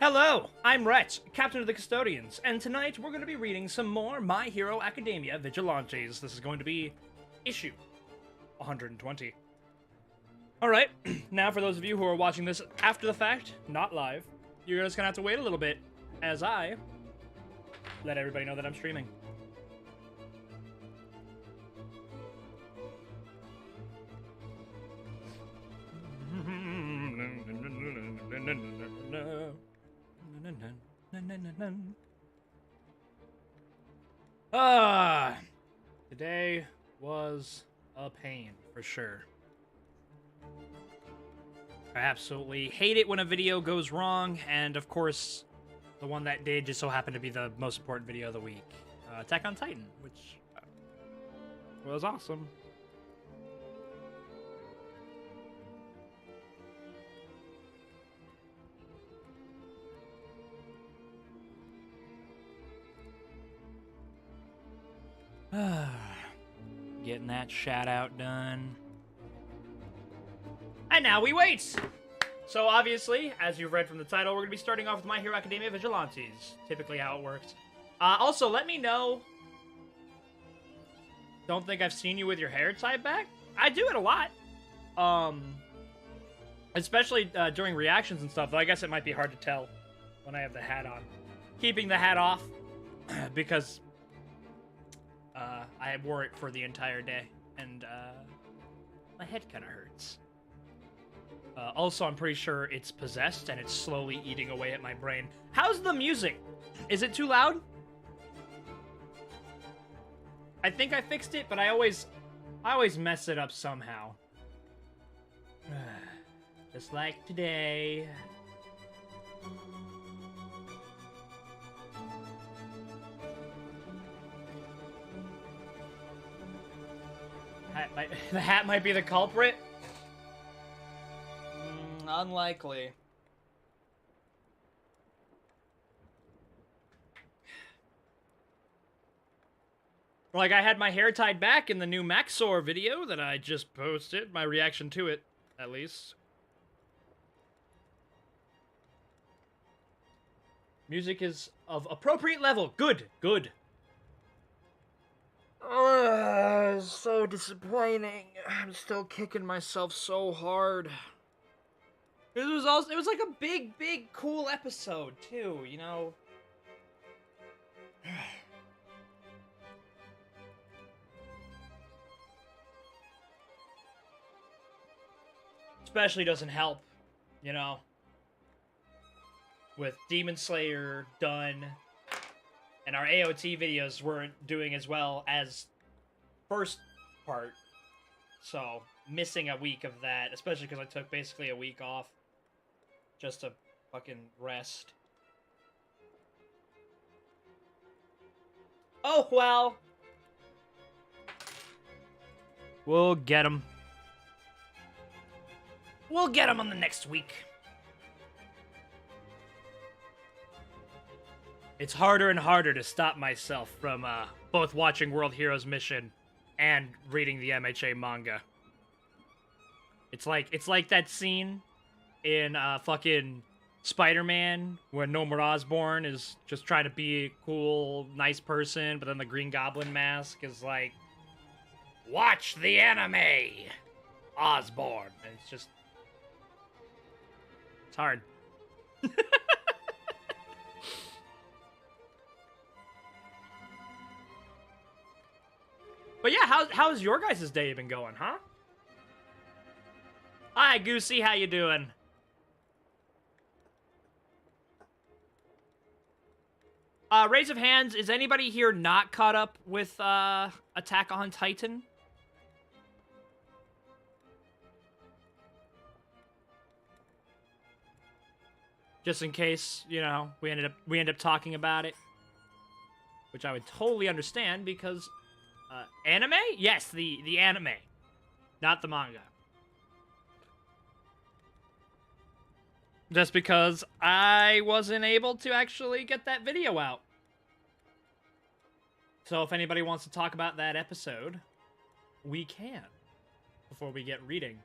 Hello, I'm Rhett, Captain of the Custodians, and tonight we're going to be reading some more My Hero Academia Vigilantes. This is going to be issue 120. Alright, now for those of you who are watching this after the fact, not live, you're just going to have to wait a little bit as I let everybody know that I'm streaming. Today was a pain, for sure. I absolutely hate it when a video goes wrong, and of course, the one that did just so happened to be the most important video of the week. Attack on Titan, which was awesome. Getting that shout out done. And now we wait! So obviously, as you've read from the title, we're going to be starting off with My Hero Academia Vigilantes. Typically how it works. Also, let me know. Don't think I've seen you with your hair tied back? I do it a lot. Especially during reactions and stuff. Though I guess it might be hard to tell when I have the hat on. Keeping the hat off because I wore it for the entire day, and my head kind of hurts. Also, I'm pretty sure it's possessed, and it's slowly eating away at my brain. How's the music? Is it too loud? I think I fixed it, but I always mess it up somehow. Just like today. The hat might be the culprit? Unlikely. Like, I had my hair tied back in the new Maxor video that I just posted. My reaction to it, at least. Music is of appropriate level. Good, good. So disappointing. I'm still kicking myself so hard. It was like a big, cool episode, too, you know? Especially doesn't help, you know? With Demon Slayer done, and our AOT videos weren't doing as well as first part. So, missing a week of that, especially because I took basically a week off just to fucking rest. Oh, well. We'll get him. We'll get him on the next week. It's harder and harder to stop myself from both watching World Heroes Mission and reading the MHA manga. It's like that scene in fucking Spider-Man when Norman Osborn is just trying to be a cool, nice person, but then the Green Goblin mask is like, watch the anime, Osborn. And it's just, it's hard. But yeah, how's your guys' day been going, huh? Hi, Goosey, how you doing? Raise of hands, is anybody here not caught up with Attack on Titan? Just in case, you know, we end up talking about it. Which I would totally understand because anime? Yes, the anime. Not the manga. Just because I wasn't able to actually get that video out. So if anybody wants to talk about that episode, we can. Before we get reading.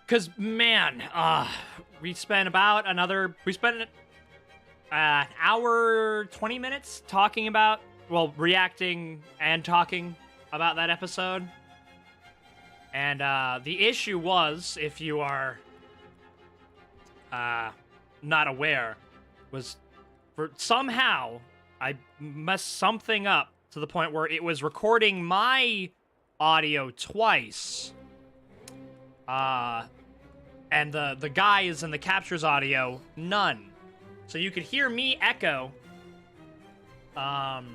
Cause man, we spent an hour 20 minutes talking about, well, reacting and talking about that episode. And the issue was, if you are not aware, was somehow I messed something up to the point where it was recording my audio twice. And the guys in the captures audio, none. So you could hear me echo. And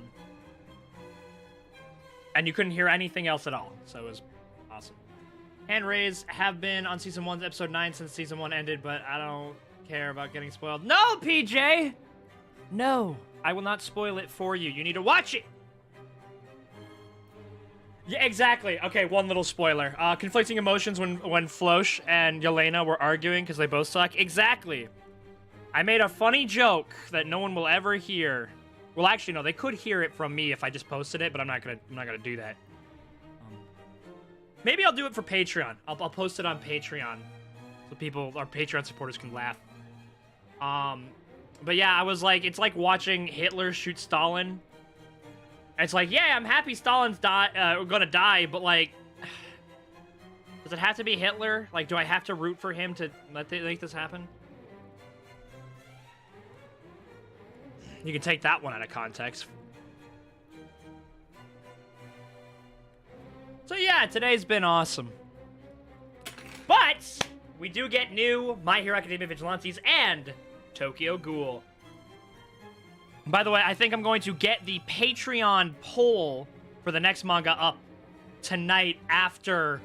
you couldn't hear anything else at all. So it was awesome. Hand raise have been on season 1's episode 9 since season 1 ended, but I don't care about getting spoiled. No, PJ! No, I will not spoil it for you. You need to watch it! Yeah, exactly. Okay, one little spoiler. Conflicting emotions when Flosh and Yelena were arguing because they both suck. Exactly. I made a funny joke that no one will ever hear. Well, actually, no, they could hear it from me if I just posted it, but I'm not gonna do that. Maybe I'll do it for Patreon. I'll post it on Patreon so people, our Patreon supporters, can laugh. But yeah, I was like, it's like watching Hitler shoot Stalin. It's like, yeah, I'm happy Stalin's gonna die, but like, does it have to be Hitler? Like, do I have to root for him to make this happen? You can take that one out of context. So yeah, today's been awesome. But we do get new My Hero Academia Vigilantes and Tokyo Ghoul. By the way, I think I'm going to get the Patreon poll for the next manga up tonight after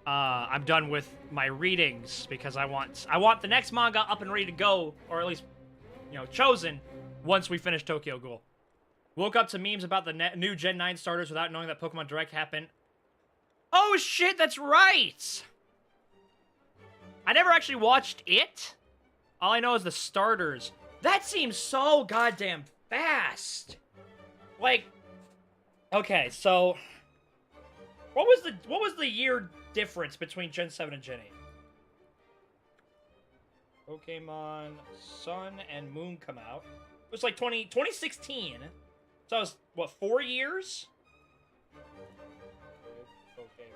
I'm done with my readings, because I want the next manga up and ready to go, or at least, you know, chosen once we finish Tokyo Ghoul. Woke up to memes about the new Gen 9 starters without knowing that Pokemon Direct happened. Oh shit, that's right! I never actually watched it. All I know is the starters. That seems so goddamn fast. Like, okay, so what was the year difference between Gen 7 and Gen 8? Pokemon Sun and Moon come out. It was like 2016. So that was, what, 4 years? Pokemon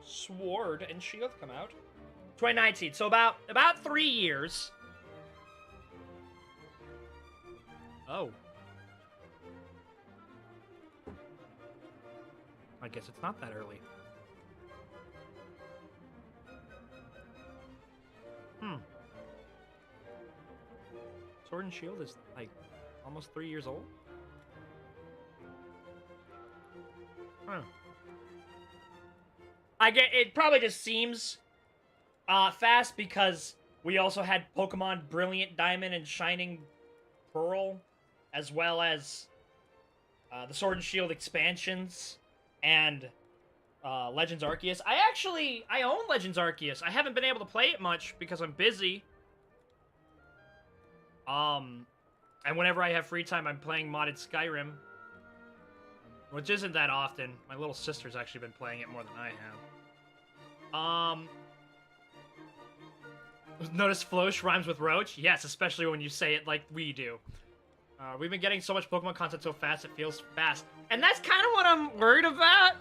Sword and Shield come out. 2019, so about 3 years. Oh. I guess it's not that early. Sword and Shield is, like, almost 3 years old? Huh. It probably just seems fast because we also had Pokemon Brilliant Diamond and Shining Pearl, as well as the Sword and Shield expansions and Legends Arceus. I own Legends Arceus. I haven't been able to play it much because I'm busy. And whenever I have free time, I'm playing modded Skyrim, which isn't that often. My little sister's actually been playing it more than I have. Notice Flosh rhymes with Roach? Yes, especially when you say it like we do. We've been getting so much Pokemon content so fast, it feels fast. And that's kind of what I'm worried about.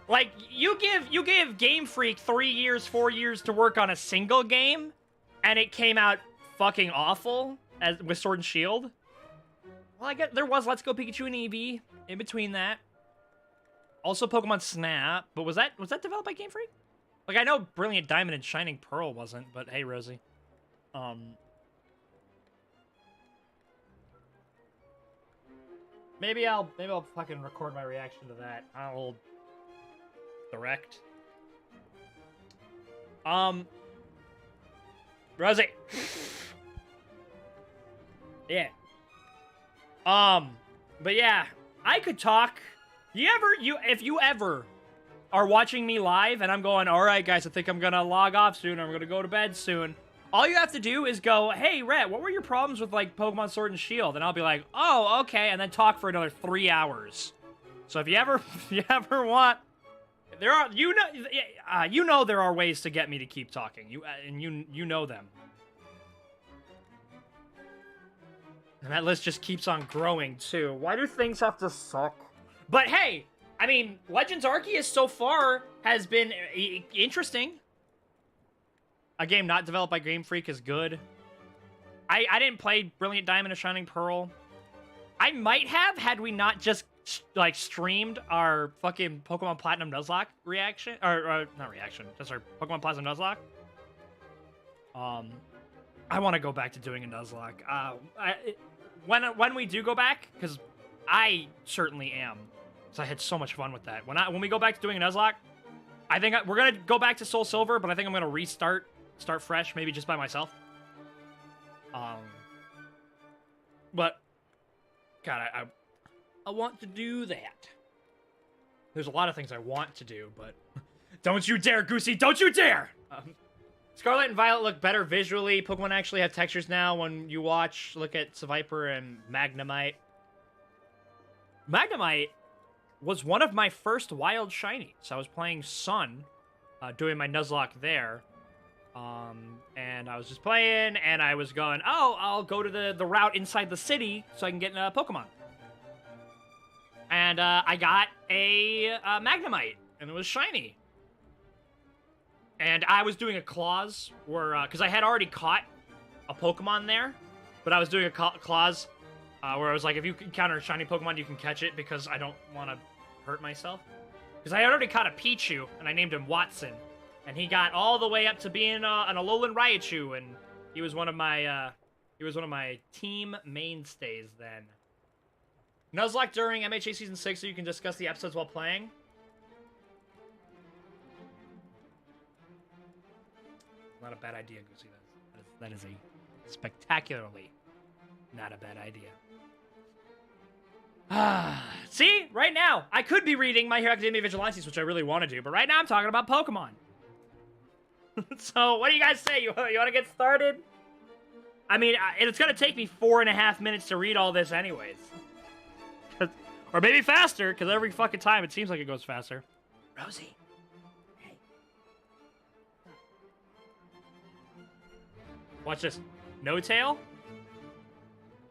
Like, you give Game Freak 3 years, 4 years to work on a single game, and it came out fucking awful with Sword and Shield. Well, I guess there was Let's Go Pikachu and Eevee in between that. Also Pokemon Snap, but was that developed by Game Freak? Like, I know Brilliant Diamond and Shining Pearl wasn't, but hey, Rosie. Maybe I'll fucking record my reaction to that. I'll direct. Rosie. Yeah. But yeah, I could talk. If you ever are watching me live and I'm going, all right, guys, I think I'm gonna log off soon. I'm gonna go to bed soon. All you have to do is go, hey, Rhett, what were your problems with, like, Pokemon Sword and Shield? And I'll be like, oh, okay, and then talk for another 3 hours. So if you ever want, there are you know there are ways to get me to keep talking. You know them. And that list just keeps on growing too. Why do things have to suck? But hey, I mean, Legends Arceus so far has been interesting. A game not developed by Game Freak is good. I didn't play Brilliant Diamond and Shining Pearl. I might have had we not just like streamed our fucking Pokemon Platinum Nuzlocke reaction, or not reaction, just our Pokemon Platinum Nuzlocke. I want to go back to doing a Nuzlocke. When we do go back, because I certainly am, because I had so much fun with that. When we go back to doing a Nuzlocke, I think we're gonna go back to Soul Silver, but I think I'm gonna start fresh, maybe just by myself. But God, I want to do that. There's a lot of things I want to do, but don't you dare, Goosey! Don't you dare! Scarlet and Violet look better visually. Pokemon actually have textures now when you look at Seviper and Magnemite. Magnemite was one of my first wild shinies. I was playing Sun, doing my Nuzlocke there. And I was just playing, and I was going, oh, I'll go to the route inside the city so I can get a Pokemon. And I got a Magnemite, and it was shiny. And I was doing a clause where, because I had already caught a Pokemon there, but I was doing a clause where I was like, if you encounter a shiny Pokemon, you can catch it because I don't want to hurt myself. Because I had already caught a Pichu, and I named him Watson. And he got all the way up to being an Alolan Raichu, and he was one of my team mainstays then. Nuzlocke during MHA Season 6 so you can discuss the episodes while playing. Not a bad idea, Goosey. That is a spectacularly not a bad idea. See? Right now, I could be reading My Hero Academia Vigilantes, which I really want to do, but right now I'm talking about Pokemon. So, what do you guys say? You want to get started? I mean, it's going to take me 4.5 minutes to read all this anyways. Or maybe faster, because every fucking time it seems like it goes faster. Rosie. Hey. Watch this. No tail.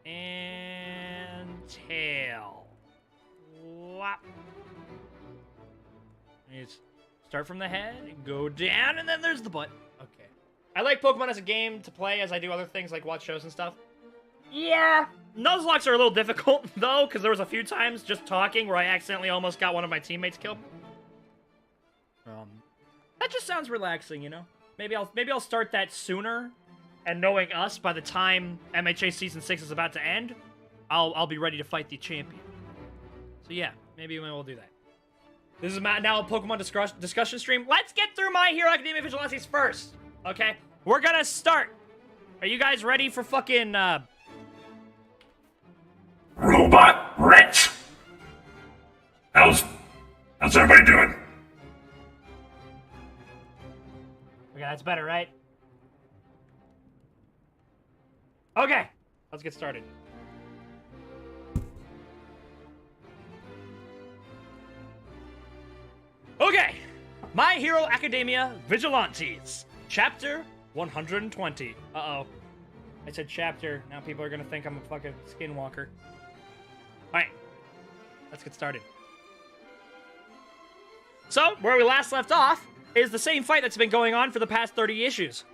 And tail. Whop. It's start from the head, go down, and then there's the butt. Okay. I like Pokemon as a game to play as I do other things like watch shows and stuff. Yeah. Nuzlocks are a little difficult, though, because there was a few times just talking where I accidentally almost got one of my teammates killed. That just sounds relaxing, you know? Maybe I'll start that sooner, and knowing us, by the time MHA Season 6 is about to end, I'll be ready to fight the champion. So yeah, maybe we'll do that. This is now a Pokemon discussion stream. Let's get through My Hero Academia Vigilantes first, okay? We're gonna start. Are you guys ready for fucking, Robot Wretch! How's everybody doing? Okay, that's better, right? Okay, let's get started. Okay, My Hero Academia Vigilantes, Chapter 120. Uh-oh. I said chapter, now people are gonna think I'm a fucking skinwalker. Alright, let's get started. So, where we last left off is the same fight that's been going on for the past 30 issues.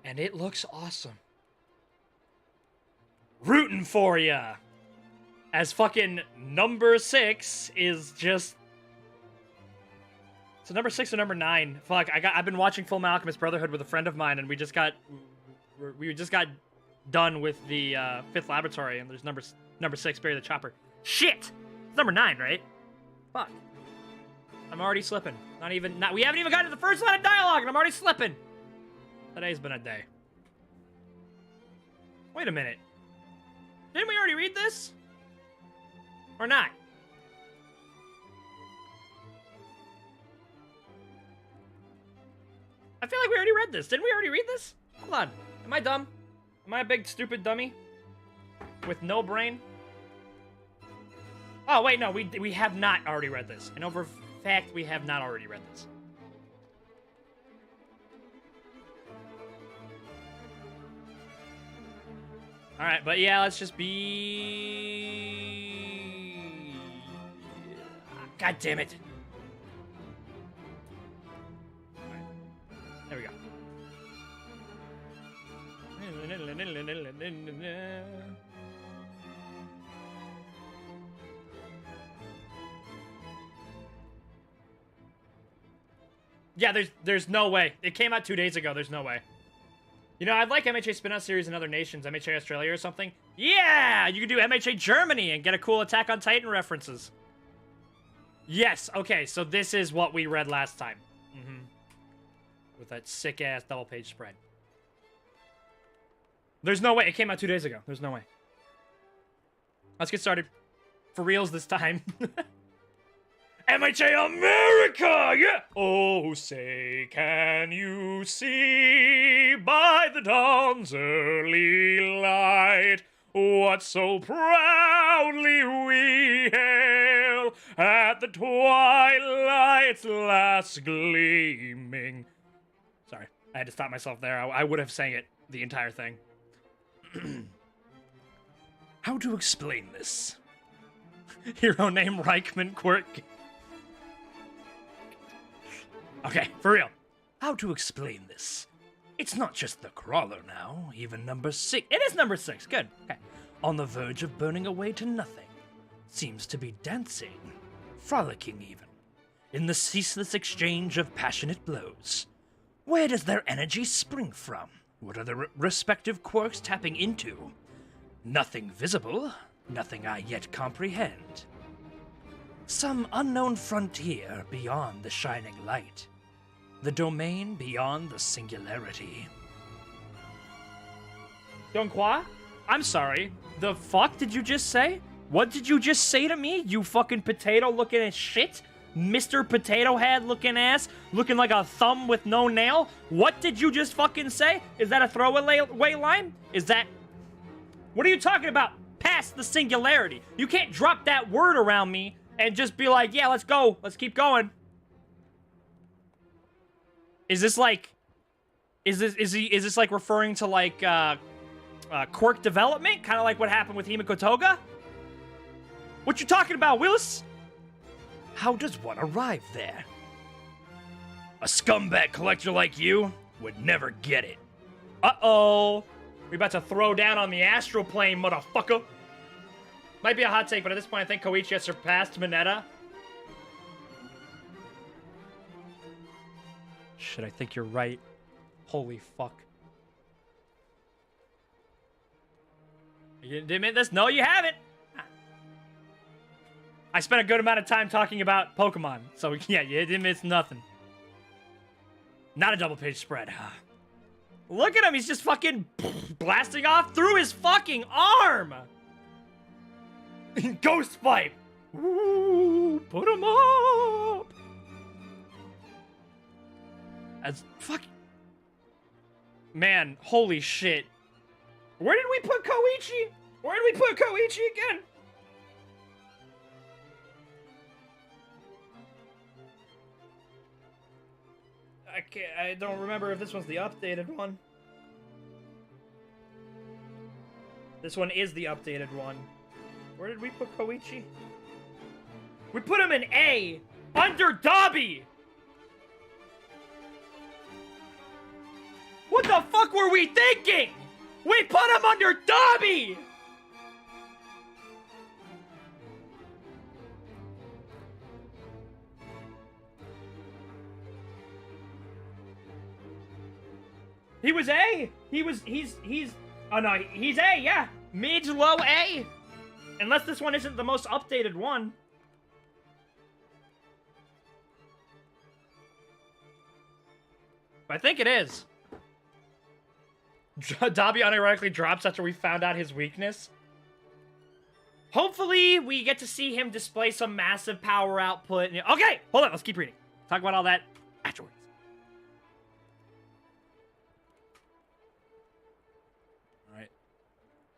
And it looks awesome. Rooting for ya! As fucking number 6 is just... So number 6 or number 9? Fuck, I've been watching Full Metal Alchemist Brotherhood with a friend of mine, and we just got done with the 5th laboratory, and there's number 6, Bury the Chopper. Shit! It's number 9, right? Fuck. I'm already slipping. We haven't even gotten to the first line of dialogue, and I'm already slipping! Today's been a day. Wait a minute. Didn't we already read this? Or not? I feel like we already read this. Didn't we already read this? Hold on. Am I dumb? Am I a big, stupid dummy? With no brain? Oh, wait, no, we have not already read this. I know for a fact we have not already read this. Alright, but yeah, let's just be... God damn it. Alright. There we go. Yeah, there's no way. It came out 2 days ago. There's no way. You know, I'd like MHA spin-off series in other nations, MHA Australia or something. Yeah, you could do MHA Germany and get a cool Attack on Titan references. Yes, okay, so this is what we read last time. With that sick-ass double-page spread. There's no way. It came out 2 days ago. There's no way. Let's get started. For reals this time. MHA America! Yeah! Oh, say, can you see by the dawn's early light what so proudly we hail at the twilight's last gleaming? Sorry, I had to stop myself there. I would have sang it the entire thing. How to explain this? Hero name Reichman quirk. Okay, for real. How to explain this? It's not just the crawler now, even number 6. It is number 6, good. Okay. On the verge of burning away to nothing. Seems to be dancing, frolicking even, in the ceaseless exchange of passionate blows. Where does their energy spring from? What are the respective quirks tapping into? Nothing visible, nothing I yet comprehend. Some unknown frontier beyond the shining light. The domain beyond the singularity. Donghua? I'm sorry. The fuck did you just say? What did you just say to me, you fucking potato looking as shit? Mr. Potato Head looking ass? Looking like a thumb with no nail? What did you just fucking say? Is that a throwaway line? Is that... What are you talking about? Past the singularity. You can't drop that word around me and just be like, yeah, let's go. Let's keep going. Is this like... Is this like referring to like, quirk development? Kind of like what happened with Himiko Toga? What you talking about, Willis? How does one arrive there? A scumbag collector like you would never get it. Uh-oh. We about to throw down on the astral plane, motherfucker. Might be a hot take, but at this point I think Koichi has surpassed Mineta. Shit, I think you're right. Holy fuck. You didn't admit this? No, you haven't. I spent a good amount of time talking about Pokemon, so yeah, you didn't miss nothing. Not a double page spread. Look at him, he's just fucking blasting off through his fucking arm. Ghost fight. Ooh, put him up. As fuck. Man, holy shit. Where did we put Koichi? Where did we put Koichi again? I don't remember if this one's the updated one. This one is the updated one. Where did we put Koichi? We put him in A! Under Dobby! What the fuck were we thinking? We put him under Dobby! He was A! He's... Oh no, he's A, yeah! Mid, low A! Unless this one isn't the most updated one. I think it is. Dobby unironically drops after we found out his weakness. Hopefully, we get to see him display some massive power output. Okay, hold on, let's keep reading. Talk about all that afterwards. Alright.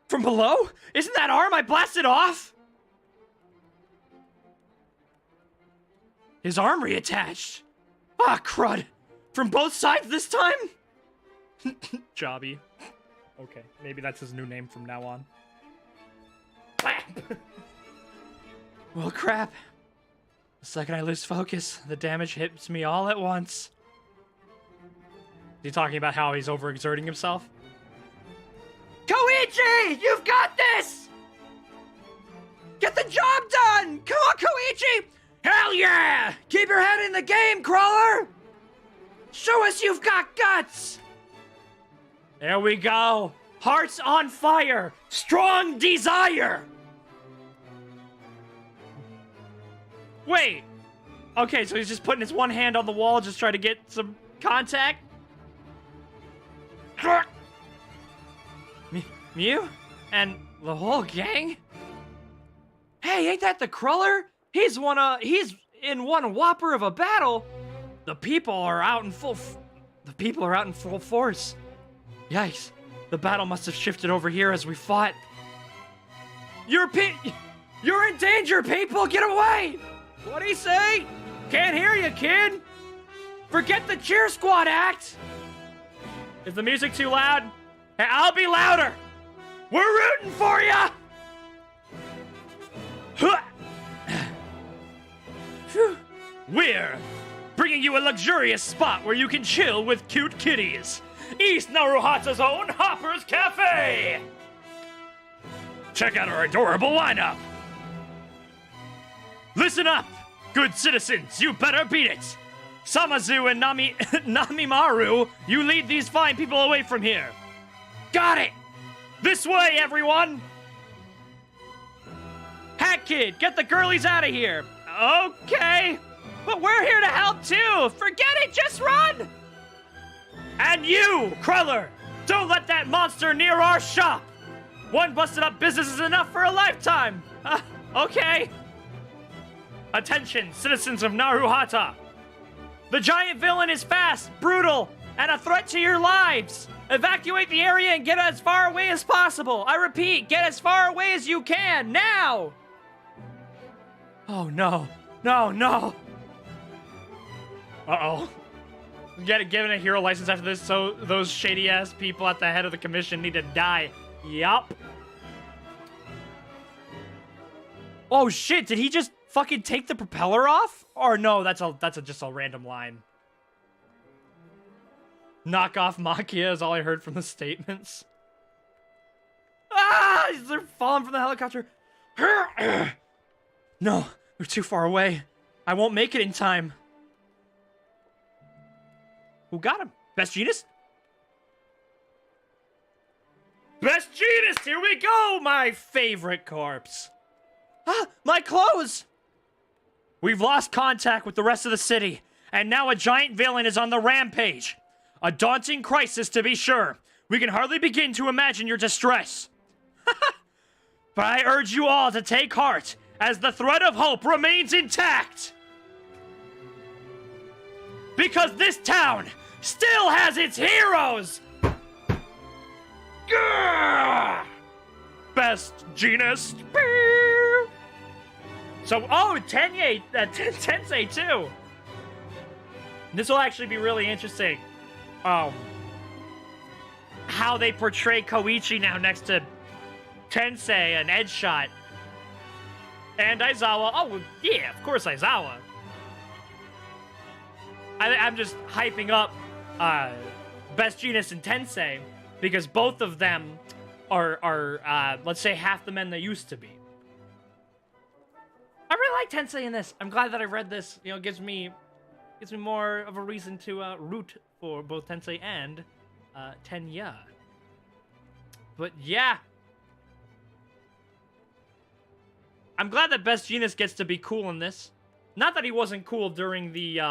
From below? Isn't that arm I blasted off? his armory attached. Ah, crud. From both sides this time? Jobby. Okay, maybe that's his new name from now on. Well, crap. The second I lose focus, the damage hits me all at once. Is he talking about how he's overexerting himself? Koichi! You've got this! Get the job done! Come on, Koichi! Hell yeah! Keep your head in the game, Crawler! Show us you've got guts! There we go. Hearts on fire. Strong desire. Wait. Okay, so he's just putting his one hand on the wall, just trying to get some contact. Mew? And the whole gang? Hey, ain't that the Cruller? He's in one whopper of a battle. The people are out in full force. Yikes. The battle must have shifted over here as we fought. You're in danger, people! Get away! What'd he say? Can't hear you, kid! Forget the cheer squad act! Is the music too loud? Hey, I'll be louder! We're rooting for ya! We're bringing you a luxurious spot where you can chill with cute kitties. East Naruhata's own Hopper's Cafe! Check out our adorable lineup! Listen up, good citizens, you better beat it! Samazu and Namimaru, you lead these fine people away from here. Got it! This way, everyone! Hat Kid, get the girlies out of here! Okay, but we're here to help too! Forget it, just run! And you, Cruller, don't let that monster near our shop! One busted up business is enough for a lifetime! Okay. Attention, citizens of Naruhata! The giant villain is fast, brutal, and a threat to your lives! Evacuate the area and get as far away as possible! I repeat, get as far away as you can, now! Oh no, no! Uh-oh. Given a hero license after this, so those shady-ass people at the head of the commission need to die. Yup. Oh shit, did he just fucking take the propeller off? Or no, that's just a random line. Knock off Makia is all I heard from the statements. Ah! They're falling from the helicopter. No, we're too far away. I won't make it in time. Who got him? Best Jeanist? Best Jeanist! Here we go! My favorite corpse. Ah! My clothes! We've lost contact with the rest of the city, and now a giant villain is on the rampage. A daunting crisis, to be sure. We can hardly begin to imagine your distress. But I urge you all to take heart, as the thread of hope remains intact. Because this town still has its heroes! Gah! Best Jeanist. So, oh, Tensei too. This will actually be really interesting. How they portray Koichi now next to Tensei and Edgeshot. And Aizawa. Oh, yeah, of course Aizawa. I'm just hyping up Best Jeanist and Tensei because both of them are let's say, half the men they used to be. I really like Tensei in this. I'm glad that I read this. You know, gives me more of a reason to root for both Tensei and Tenya. But yeah. I'm glad that Best Jeanist gets to be cool in this. Not that he wasn't cool during the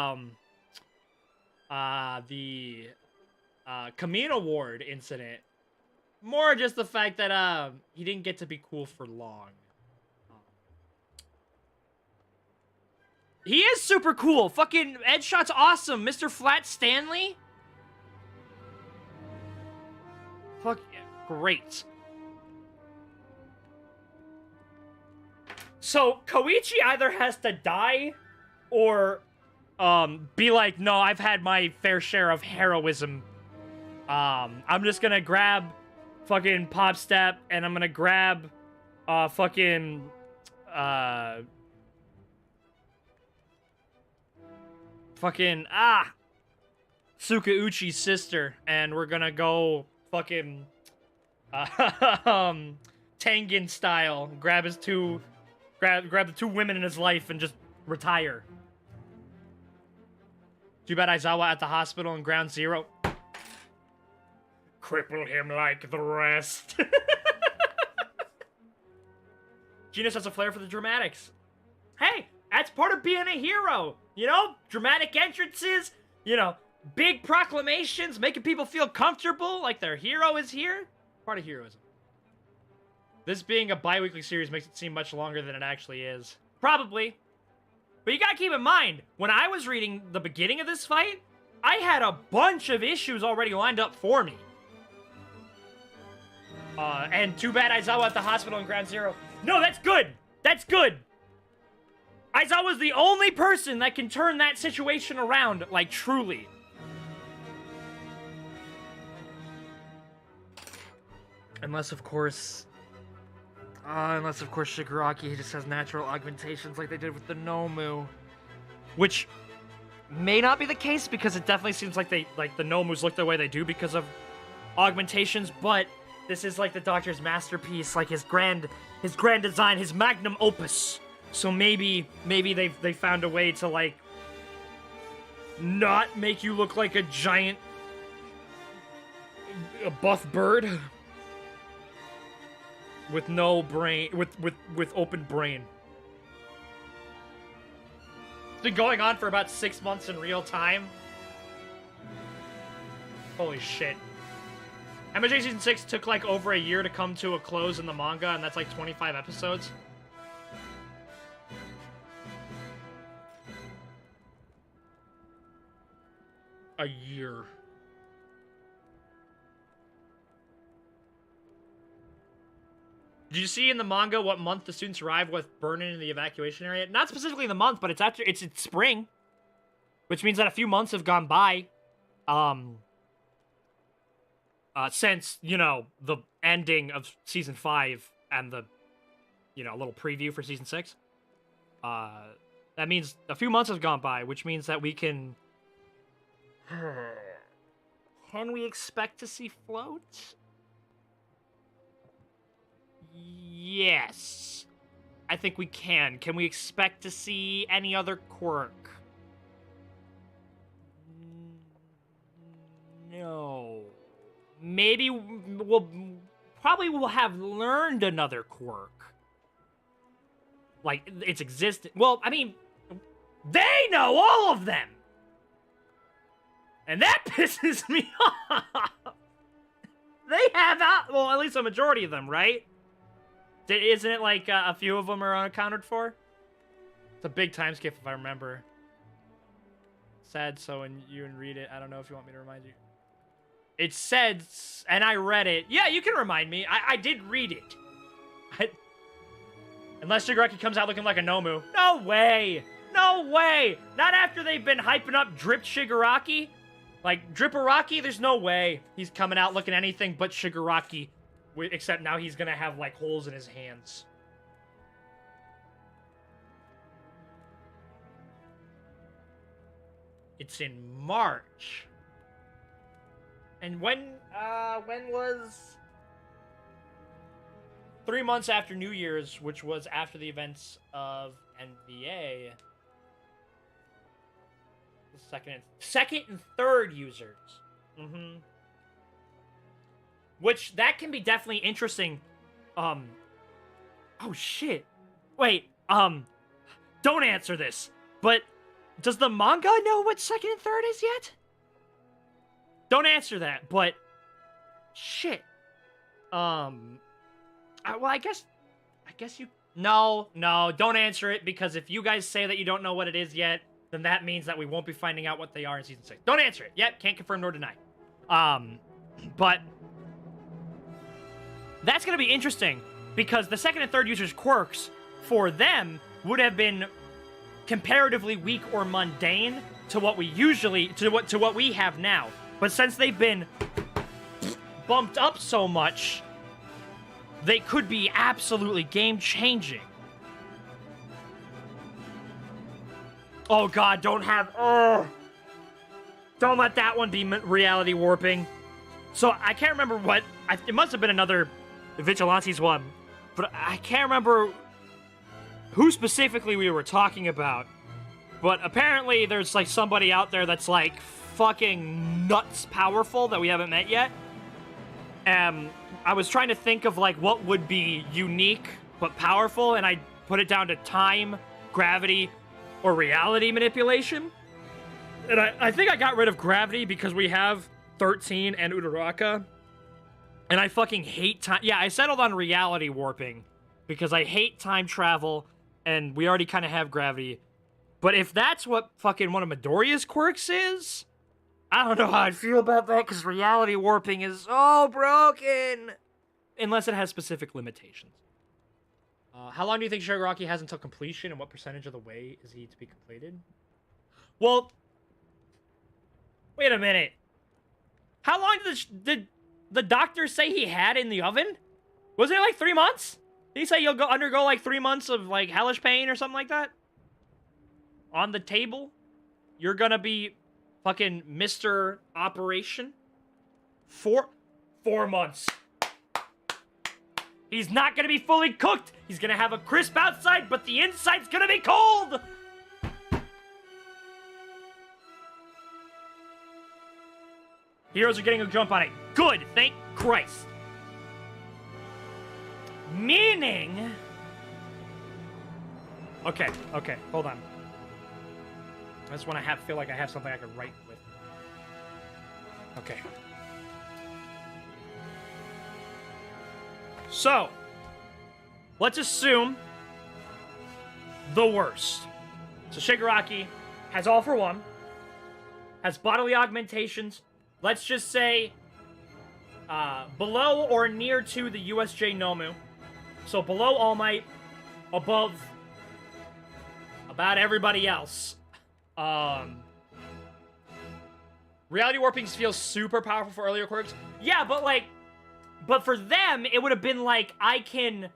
Camino Ward incident. More just the fact that he didn't get to be cool for long. He is super cool. Fucking Edgeshot's awesome. Mr. Flat Stanley. Fuck yeah. Great. So Koichi either has to die or be like, no, I've had my fair share of heroism. I'm just gonna grab fucking Pop Step, and I'm gonna grab fucking Sukauchi's sister, and we're gonna go fucking Tengen style, grab the two women in his life and just retire. Too bad Aizawa at the hospital in Ground Zero. Cripple him like the rest. Genus has a flair for the dramatics. Hey, that's part of being a hero. You know, dramatic entrances, you know, big proclamations, making people feel comfortable like their hero is here. Part of heroism. This being a bi-weekly series makes it seem much longer than it actually is. Probably. But you gotta keep in mind, when I was reading the beginning of this fight, I had a bunch of issues already lined up for me. And too bad Aizawa at the hospital in Ground Zero. No, that's good! That's good! Aizawa's the only person that can turn that situation around, like, truly. Unless, of course, Shigaraki just has natural augmentations like they did with the Nomu. Which may not be the case, because it definitely seems like the Nomus look the way they do because of augmentations, but this is like the Doctor's masterpiece, like his grand design, his magnum opus. So maybe they found a way to, like, not make you look like a giant buff bird with no brain, with open brain. It's been going on for about 6 months in real time. Holy shit. MJ Season 6 took like over a year to come to a close in the manga, and that's like 25 episodes. A year. Did you see in the manga what month the students arrive with burning in the evacuation area? Not specifically the month, but it's spring. Which means that a few months have gone by. Since, you know, the ending of Season 5 and the, you know, little preview for Season 6. That means a few months have gone by, which means that we can... Can we expect to see floats? Yes. I think we can. Can we expect to see any other quirk? No. Maybe we'll have learned another quirk. Like, its existence. Well, I mean, they know all of them! And that pisses me off! They have, well, at least a majority of them, right? Isn't it like a few of them are unaccounted for? It's a big time skip if I remember. Sad, so when you read it, I don't know if you want me to remind you. It said, and I read it. Yeah, you can remind me. I did read it. Unless Shigaraki comes out looking like a Nomu. No way! No way! Not after they've been hyping up Drip Shigaraki. Like, Dripperaki, there's no way he's coming out looking anything but Shigaraki. Except now he's gonna have, like, holes in his hands. It's in March. And when was... 3 months after New Year's, which was after the events of NBA. Second and third users. Mm-hmm. Which, that can be definitely interesting. Oh, shit. Wait, don't answer this. But, does the manga know what second and third is yet? Don't answer that, but... Shit. Well, I guess you... No, don't answer it, because if you guys say that you don't know what it is yet, then that means that we won't be finding out what they are in Season 6. Don't answer it. Yep, can't confirm nor deny. But... That's going to be interesting, because the second and third users' quirks, for them, would have been comparatively weak or mundane to what we have now. But since they've been bumped up so much, they could be absolutely game-changing. Oh god, don't let that one be reality warping. So, I can't remember what... it must have been another Vigilantes one. But I can't remember who specifically we were talking about. But apparently there's, like, somebody out there that's, like, fucking nuts powerful that we haven't met yet. I was trying to think of, like, what would be unique but powerful, and I put it down to time, gravity, or reality manipulation. And I think I got rid of gravity because we have 13 and Uraraka. And I fucking hate time. Yeah, I settled on reality warping because I hate time travel, and we already kind of have gravity. But if that's what fucking one of Midoriya's quirks is, I don't know how I'd feel about that, because reality warping is so broken. Unless it has specific limitations. How long do you think Shigaraki has until completion, and what percentage of the way is he to be completed? Well, wait a minute. How long did the doctor say he had in the oven? Wasn't it like 3 months? Did he say you'll undergo like 3 months of like hellish pain or something like that? On the table? You're gonna be fucking Mr. Operation? 4 months. He's not gonna be fully cooked. He's gonna have a crisp outside, but the inside's gonna be cold! Heroes are getting a jump on it. Good, thank Christ. Meaning... Okay, hold on. I just want to feel like I have something I can write with. Okay. So, let's assume the worst. So Shigaraki has All for One, has bodily augmentations. Let's just say below or near to the USJ Nomu. So below All Might, above about everybody else. Reality warping feels super powerful for earlier quirks. Yeah, but for them, it would have been like, I can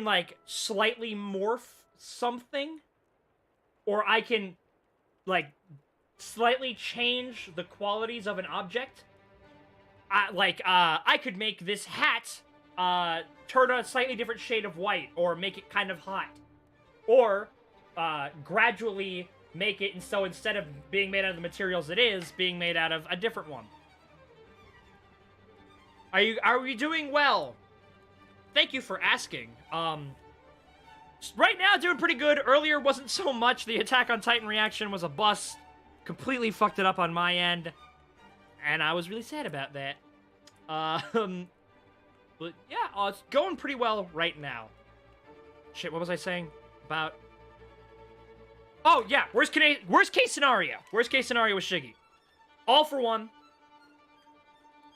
like slightly morph something, or I can like slightly change the qualities of an object. I could make this hat turn a slightly different shade of white, or make it kind of hot, or gradually make it, and so instead of being made out of the materials it is, being made out of a different one. Are we doing well? Thank you for asking. Right now, doing pretty good. Earlier wasn't so much. The Attack on Titan reaction was a bust. Completely fucked it up on my end. And I was really sad about that. But yeah, it's going pretty well right now. Shit, what was I saying about... Oh, yeah, worst case scenario. Worst case scenario with Shiggy. All for One.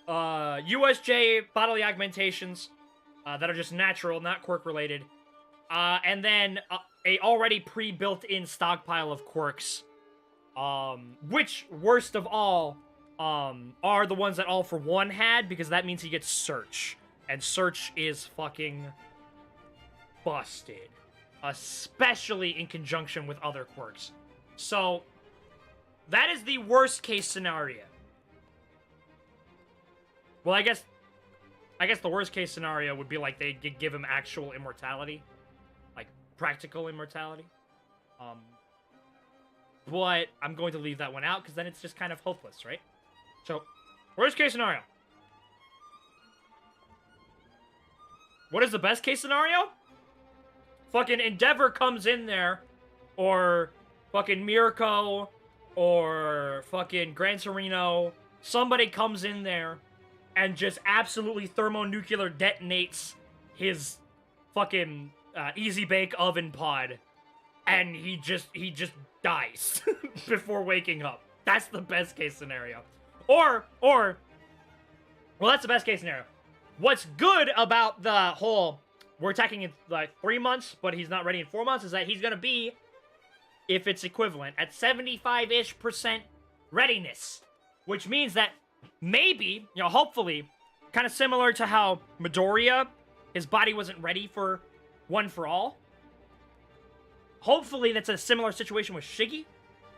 USJ bodily augmentations that are just natural, not quirk-related. And then a already pre-built-in stockpile of quirks. Which, worst of all, are the ones that All for One had, because that means he gets Search. And Search is fucking busted. Especially in conjunction with other quirks. So, that is the worst case scenario. Well, I guess the worst case scenario would be like they give him actual immortality. Like, practical immortality. But I'm going to leave that one out, because then it's just kind of hopeless, right? So, worst case scenario. What is the best case scenario? Fucking Endeavor comes in there, or fucking Mirko, or fucking Gran Torino. Somebody comes in there and just absolutely thermonuclear detonates his fucking Easy Bake Oven pod. And he just dies before waking up. That's the best case scenario. Or, well, that's the best case scenario. What's good about the whole, we're attacking in like 3 months, but he's not ready in 4 months, is that he's gonna be if it's equivalent, at 75-ish% readiness. Which means that maybe, hopefully, kind of similar to how Midoriya, his body wasn't ready for One for All. Hopefully that's a similar situation with Shiggy,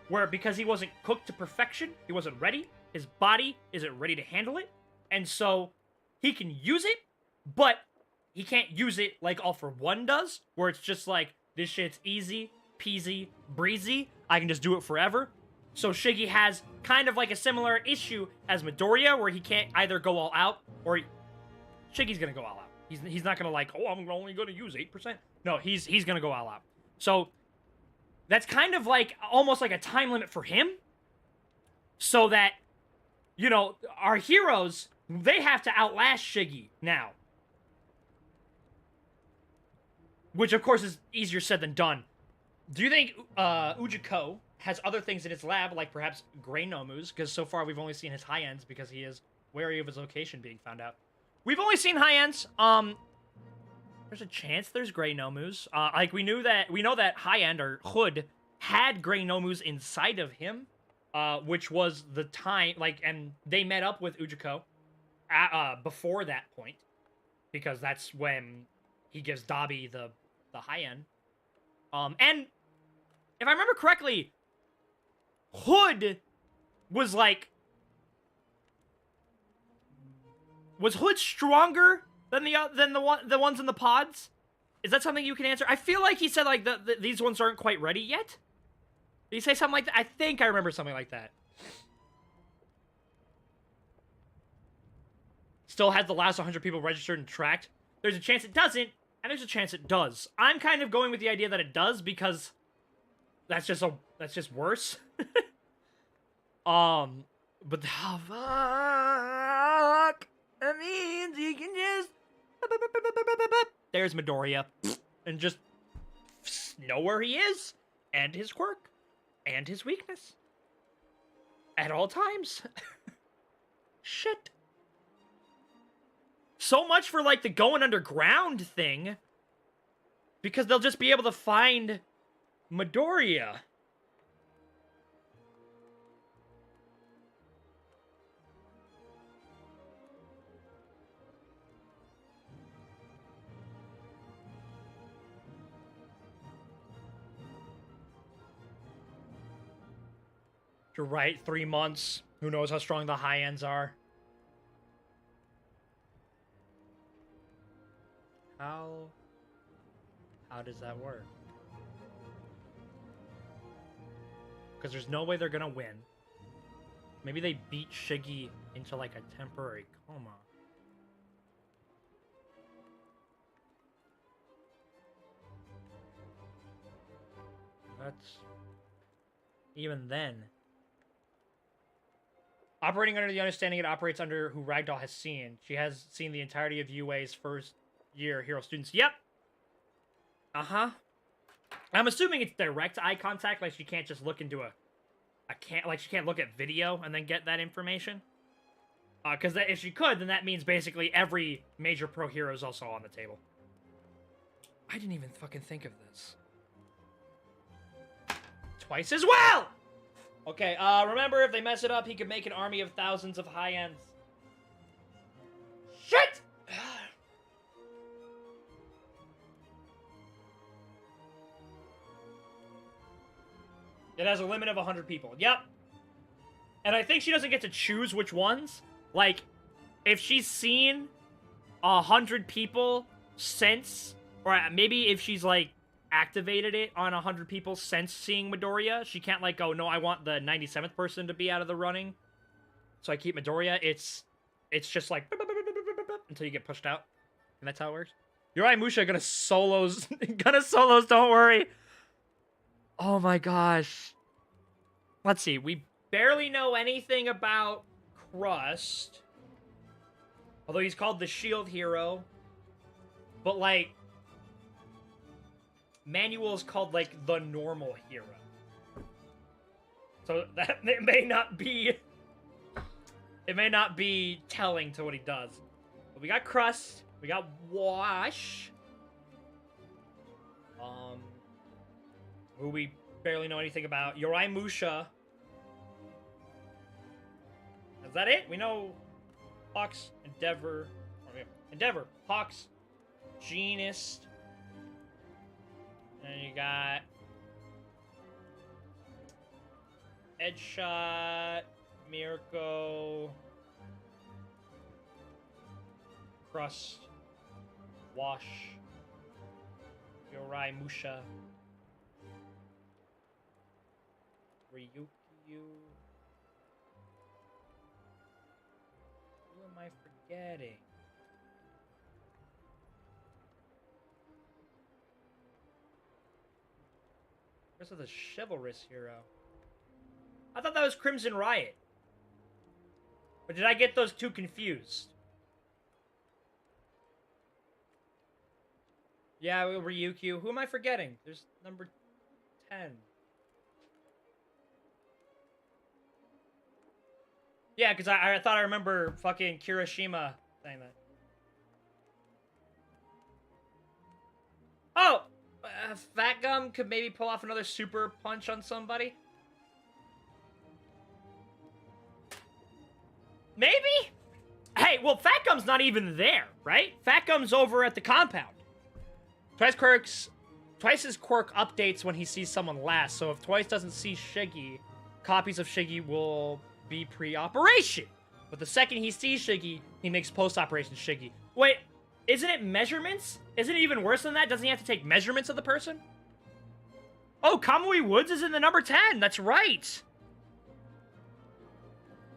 where because he wasn't cooked to perfection, he wasn't ready, his body isn't ready to handle it, and so he can use it, but he can't use it like All for One does, where it's just like, this shit's easy, peasy, breezy, I can just do it forever. So Shiggy has kind of like a similar issue as Midoriya, where he can't either go all out, or Shiggy's gonna go all out. He's not gonna like, oh, I'm only gonna use 8%. No, he's gonna go all out. So that's kind of like almost like a time limit for him, so that, our heroes, they have to outlast Shiggy now. Which, of course, is easier said than done. Do you think Ujiko has other things in his lab, like perhaps Grey Nomus? Because so far we've only seen his high ends because he is wary of his location being found out. We've only seen high ends. There's a chance there's Grey Nomus. Like we know that high end or Hood had Grey Nomus inside of him, which was the time and they met up with Ujiko before that point, because that's when he gives Dabi the high end. And if I remember correctly, Hood was was Hood stronger than the ones in the pods? Is that something you can answer? I feel like he said these ones aren't quite ready yet. Did he say something like that? I think I remember something like that. Still has the last 100 people registered and tracked. There's a chance it doesn't, and there's a chance it does. I'm kind of going with the idea that it does because that's just worse. But the fuck? That means he can just there's Midoriya and just know where he is and his quirk and his weakness at all times. Shit. So much for the going underground thing, because they'll just be able to find Midoriya. You're right, 3 months. Who knows how strong the high ends are? How does that work? Because there's no way they're gonna win. Maybe they beat Shiggy into a temporary coma. That's... even then. Operating under the understanding it operates under who Ragdoll has seen. She has seen the entirety of UA's first year hero students. Yep. Uh-huh. I'm assuming it's direct eye contact, she can't just look into she can't look at video and then get that information. Because if she could, then that means basically every major pro hero is also on the table. I didn't even fucking think of this. Twice as well! Okay, remember, if they mess it up, he could make an army of thousands of high ends. Shit! It has a limit of 100 people. Yep. And I think she doesn't get to choose which ones. If she's seen 100 people since, or maybe if she's, activated it on 100 people since seeing Midoriya, she can't, go, no, I want the 97th person to be out of the running, so I keep Midoriya. It's just, until you get pushed out. And that's how it works. You're right, Musha, gonna solos, don't worry. Oh my gosh. Let's see, we barely know anything about Crust. Although he's called the Shield Hero. But, Manuel is called, the normal hero. So that it may not be telling to what he does. But we got Crust, we got Wash. Who we barely know anything about. Yorai-Musha. Is that it? We know Hawks, Endeavor. Endeavor, Hawks, Genist. And you got Edgeshot, Mirko, Crust, Wash, Yorai-Musha, Ryukyu. Who am I forgetting? Where's the chivalrous hero? I thought that was Crimson Riot. Or did I get those two confused? Yeah, Ryukyu. Who am I forgetting? There's number 10. Yeah, because I thought I remember fucking Kirishima saying that. Oh! Fat Gum could maybe pull off another super punch on somebody? Maybe? Hey, well, Fat Gum's not even there, right? Fat Gum's over at the compound. Twice's quirk updates when he sees someone last, so if Twice doesn't see Shiggy, copies of Shiggy will be pre-operation. But the second he sees Shiggy, he makes post-operation Shiggy. Wait, isn't it measurements? Isn't it even worse than that? Doesn't he have to take measurements of the person? Oh, Kamui Woods is in the number 10. That's right.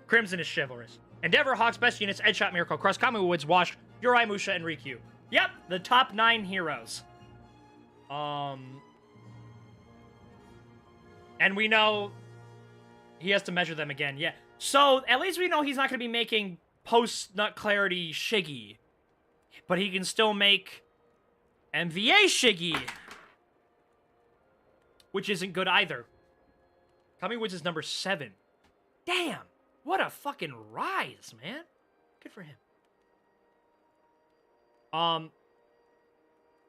Crimson is chivalrous. Endeavor, Hawks, Best Units, Edgeshot, Miracle, Cross, Kamui Woods, Wash, Yorai-Musha, and Rikyū. Yep, the top 9 heroes. And we know he has to measure them again, yeah. So, at least we know he's not going to be making post-Nut Clarity Shiggy. But he can still make MVA Shiggy. Which isn't good either. Kamui Woods is number 7. Damn! What a fucking rise, man. Good for him.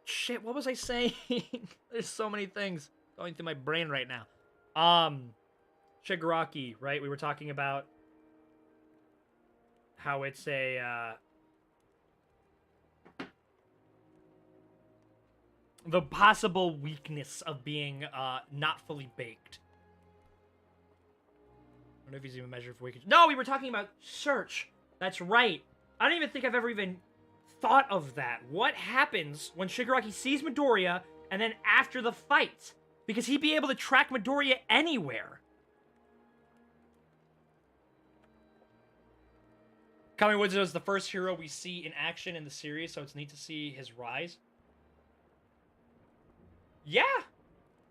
Shit, what was I saying? There's so many things going through my brain right now. Shigaraki, right? We were talking about how it's a, the possible weakness of being, not fully baked. I don't know if he's even measured for weakness. No, we were talking about Search. That's right. I don't even think I've ever even thought of that. What happens when Shigaraki sees Midoriya and then after the fight? Because he'd be able to track Midoriya anywhere. Kamui Woods is the first hero we see in action in the series, so it's neat to see his rise. Yeah,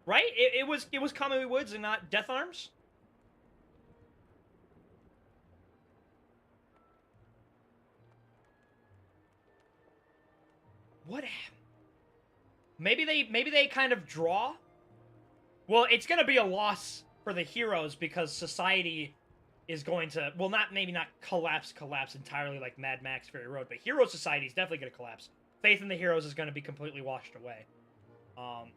right? It was Kamui Woods and not Death Arms. What? Maybe they kind of draw. Well, it's gonna be a loss for the heroes because society is going to, well, maybe not collapse entirely like Mad Max Fury Road, but Hero Society is definitely gonna collapse. Faith in the heroes is gonna be completely washed away. But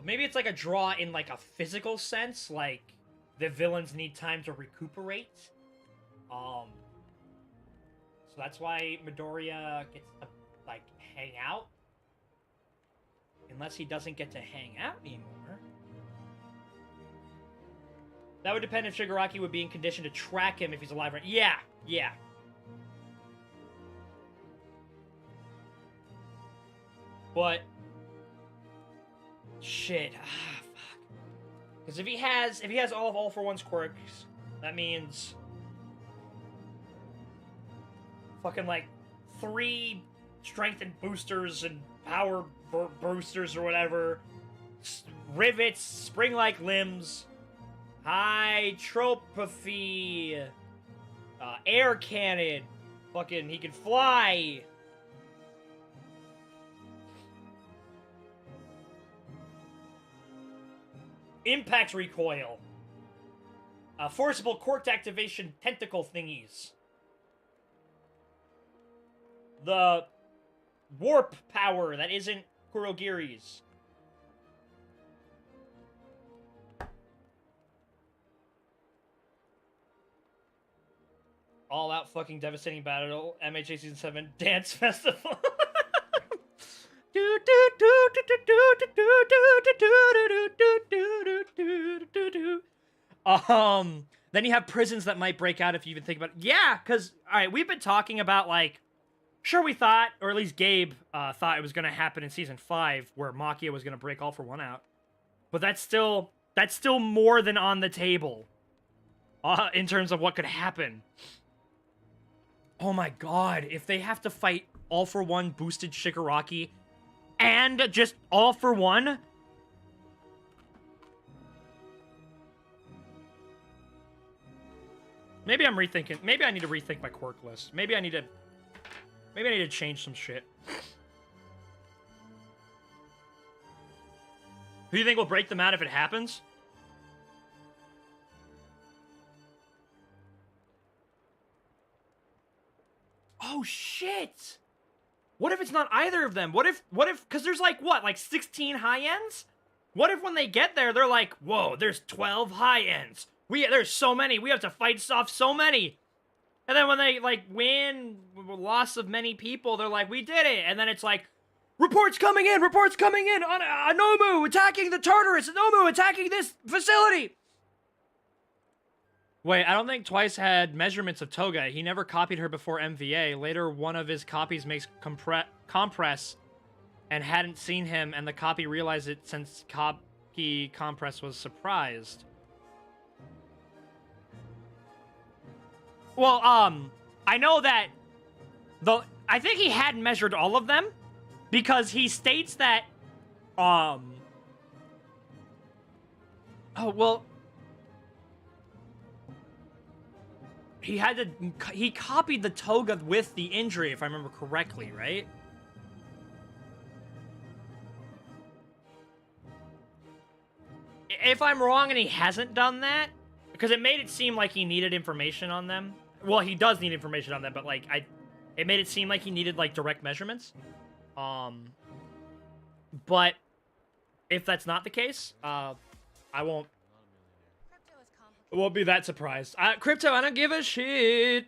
maybe it's like a draw in like a physical sense, like the villains need time to recuperate. So that's why Midoriya gets to, like, hang out. Unless he doesn't get to hang out anymore. That would depend if Shigaraki would be in condition to track him if he's alive, right? Yeah, yeah. But shit. Fuck. Because if he has all of All For One's quirks, that means fucking like 3 strength and boosters and power boosters or whatever, rivets, spring-like limbs, hydropathy, air cannon, fucking he can fly. Impact recoil. Forcible corked activation tentacle thingies. The warp power that isn't Kurogiri's. All out fucking devastating battle, MHA Season 7 Dance Festival. Then you have prisons that might break out if you even think about it. Yeah, because, alright, we've been talking about, like, sure we thought, or at least Gabe thought it was going to happen in Season 5, where Makia was going to break All for One out. But that's still more than on the table. In terms of what could happen. Oh my god, if they have to fight All for One boosted Shigaraki and just All for One? Maybe I'm rethinking. Maybe I need to rethink my quirk list. Maybe I need to change some shit. Who do you think will break them out if it happens? Oh shit! What if it's not either of them? What if, because there's like, what, like 16 high ends? What if when they get there, they're like, whoa, there's 12 high ends. There's so many, we have to fight off so many. And then when they, like, win, loss of many people, they're like, we did it. And then it's like, reports coming in, Anomu attacking the Tartarus, Anomu attacking this facility. Wait, I don't think Twice had measurements of Toga. He never copied her before MVA. Later, one of his copies makes compress and hadn't seen him, and the copy realized it since copy compress was surprised. Well, I know that I think he hadn't measured all of them because he states that oh, well, he copied the Toga with the injury, if I remember correctly, right? If I'm wrong and he hasn't done that, because it made it seem like he needed information on them. Well, he does need information on them, but like it made it seem like he needed like direct measurements. But if that's not the case, I won't be that surprised. Crypto, I don't give a shit.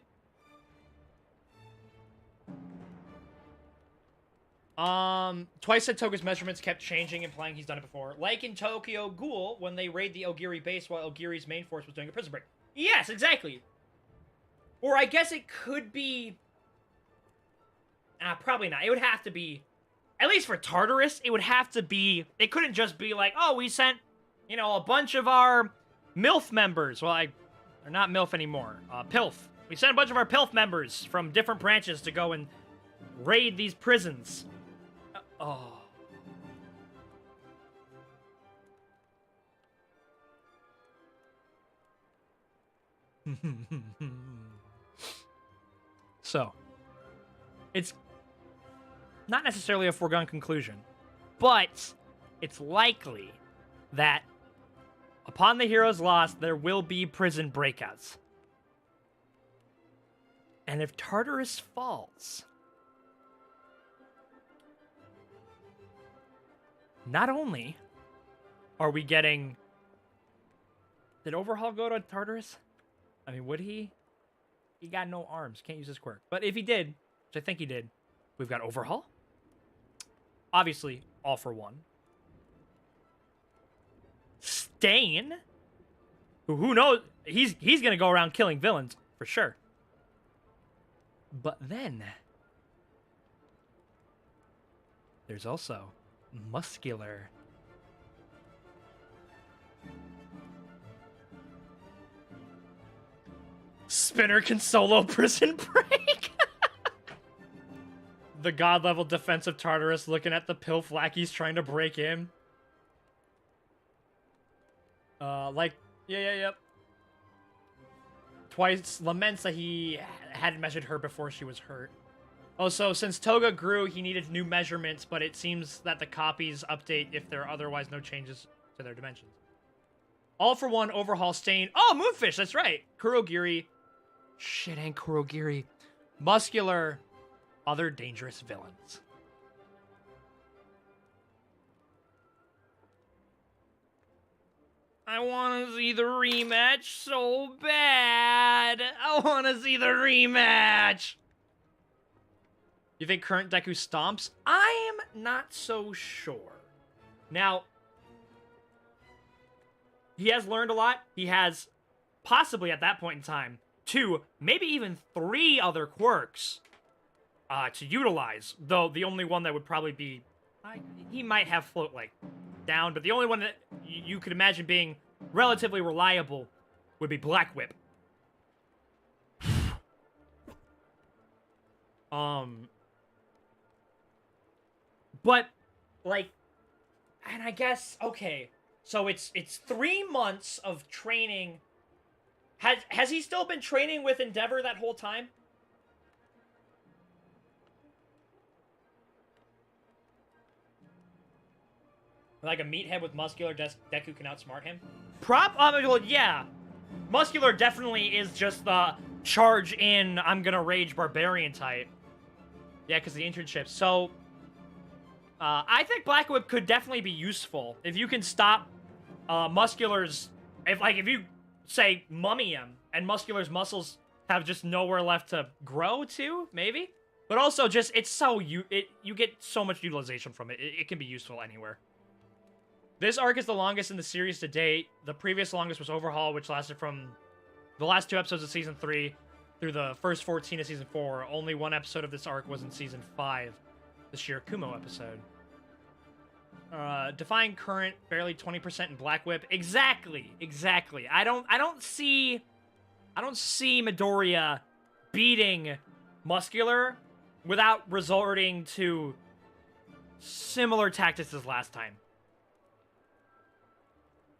Twice said Toga's measurements kept changing, implying he's done it before. Like in Tokyo Ghoul, when they raid the Ogiri base while Ogiri's main force was doing a prison break. Yes, exactly. Or I guess it could be... probably not. It would have to be... At least for Tartarus, it would have to be... It couldn't just be like, oh, we sent, you know, a bunch of our MILF members. Well, they're not MILF anymore. PILF. We sent a bunch of our PILF members from different branches to go and raid these prisons. Oh. So, it's not necessarily a foregone conclusion, but it's likely that upon the hero's loss, there will be prison breakouts. And if Tartarus falls, not only are we getting... Did Overhaul go to Tartarus? I mean, would he? He got no arms. Can't use his quirk. But if he did, which I think he did, we've got Overhaul. Obviously, All for One. Stain. Who knows? He's going to go around killing villains, for sure. But then, there's also Muscular. Spinner can solo Prison Break. The god level defensive Tartarus looking at the Pilf lackeys trying to break in. Yep. Twice laments that he hadn't measured her before she was hurt. Oh, so since Toga grew, he needed new measurements, but it seems that the copies update if there are otherwise no changes to their dimensions. All for One, Overhaul, Stain. Oh, Moonfish, that's right. Kurogiri. Shit, ain't Kurogiri. Muscular. Other dangerous villains. I want to see the rematch so bad. I want to see the rematch. You think current Deku stomps? I'm not so sure. Now, he has learned a lot. He has, possibly at that point in time, 2, maybe even 3 other quirks to utilize. Though the only one that would probably be... he might have float, like, down, but the only one that you could imagine being relatively reliable would be Black Whip. But, like, and I guess, okay, so it's 3 months of training. Has he still been training with Endeavor that whole time? Like a meathead with muscular Deku can outsmart him? Well, yeah. Muscular definitely is just the charge in, I'm gonna rage barbarian type. Yeah, because the internship. So, I think Black Whip could definitely be useful. If you can stop Muscular's... If you, say, mummy him, and Muscular's muscles have just nowhere left to grow to, maybe? But also, just, it's so... You get so much utilization from it. It can be useful anywhere. This arc is the longest in the series to date. The previous longest was Overhaul, which lasted from the last 2 episodes of Season 3 through the first 14 of Season 4. Only 1 episode of this arc was in Season 5, the Shirakumo episode. Define current, barely 20% in Black Whip. Exactly. I don't see Midoriya beating Muscular without resorting to similar tactics as last time.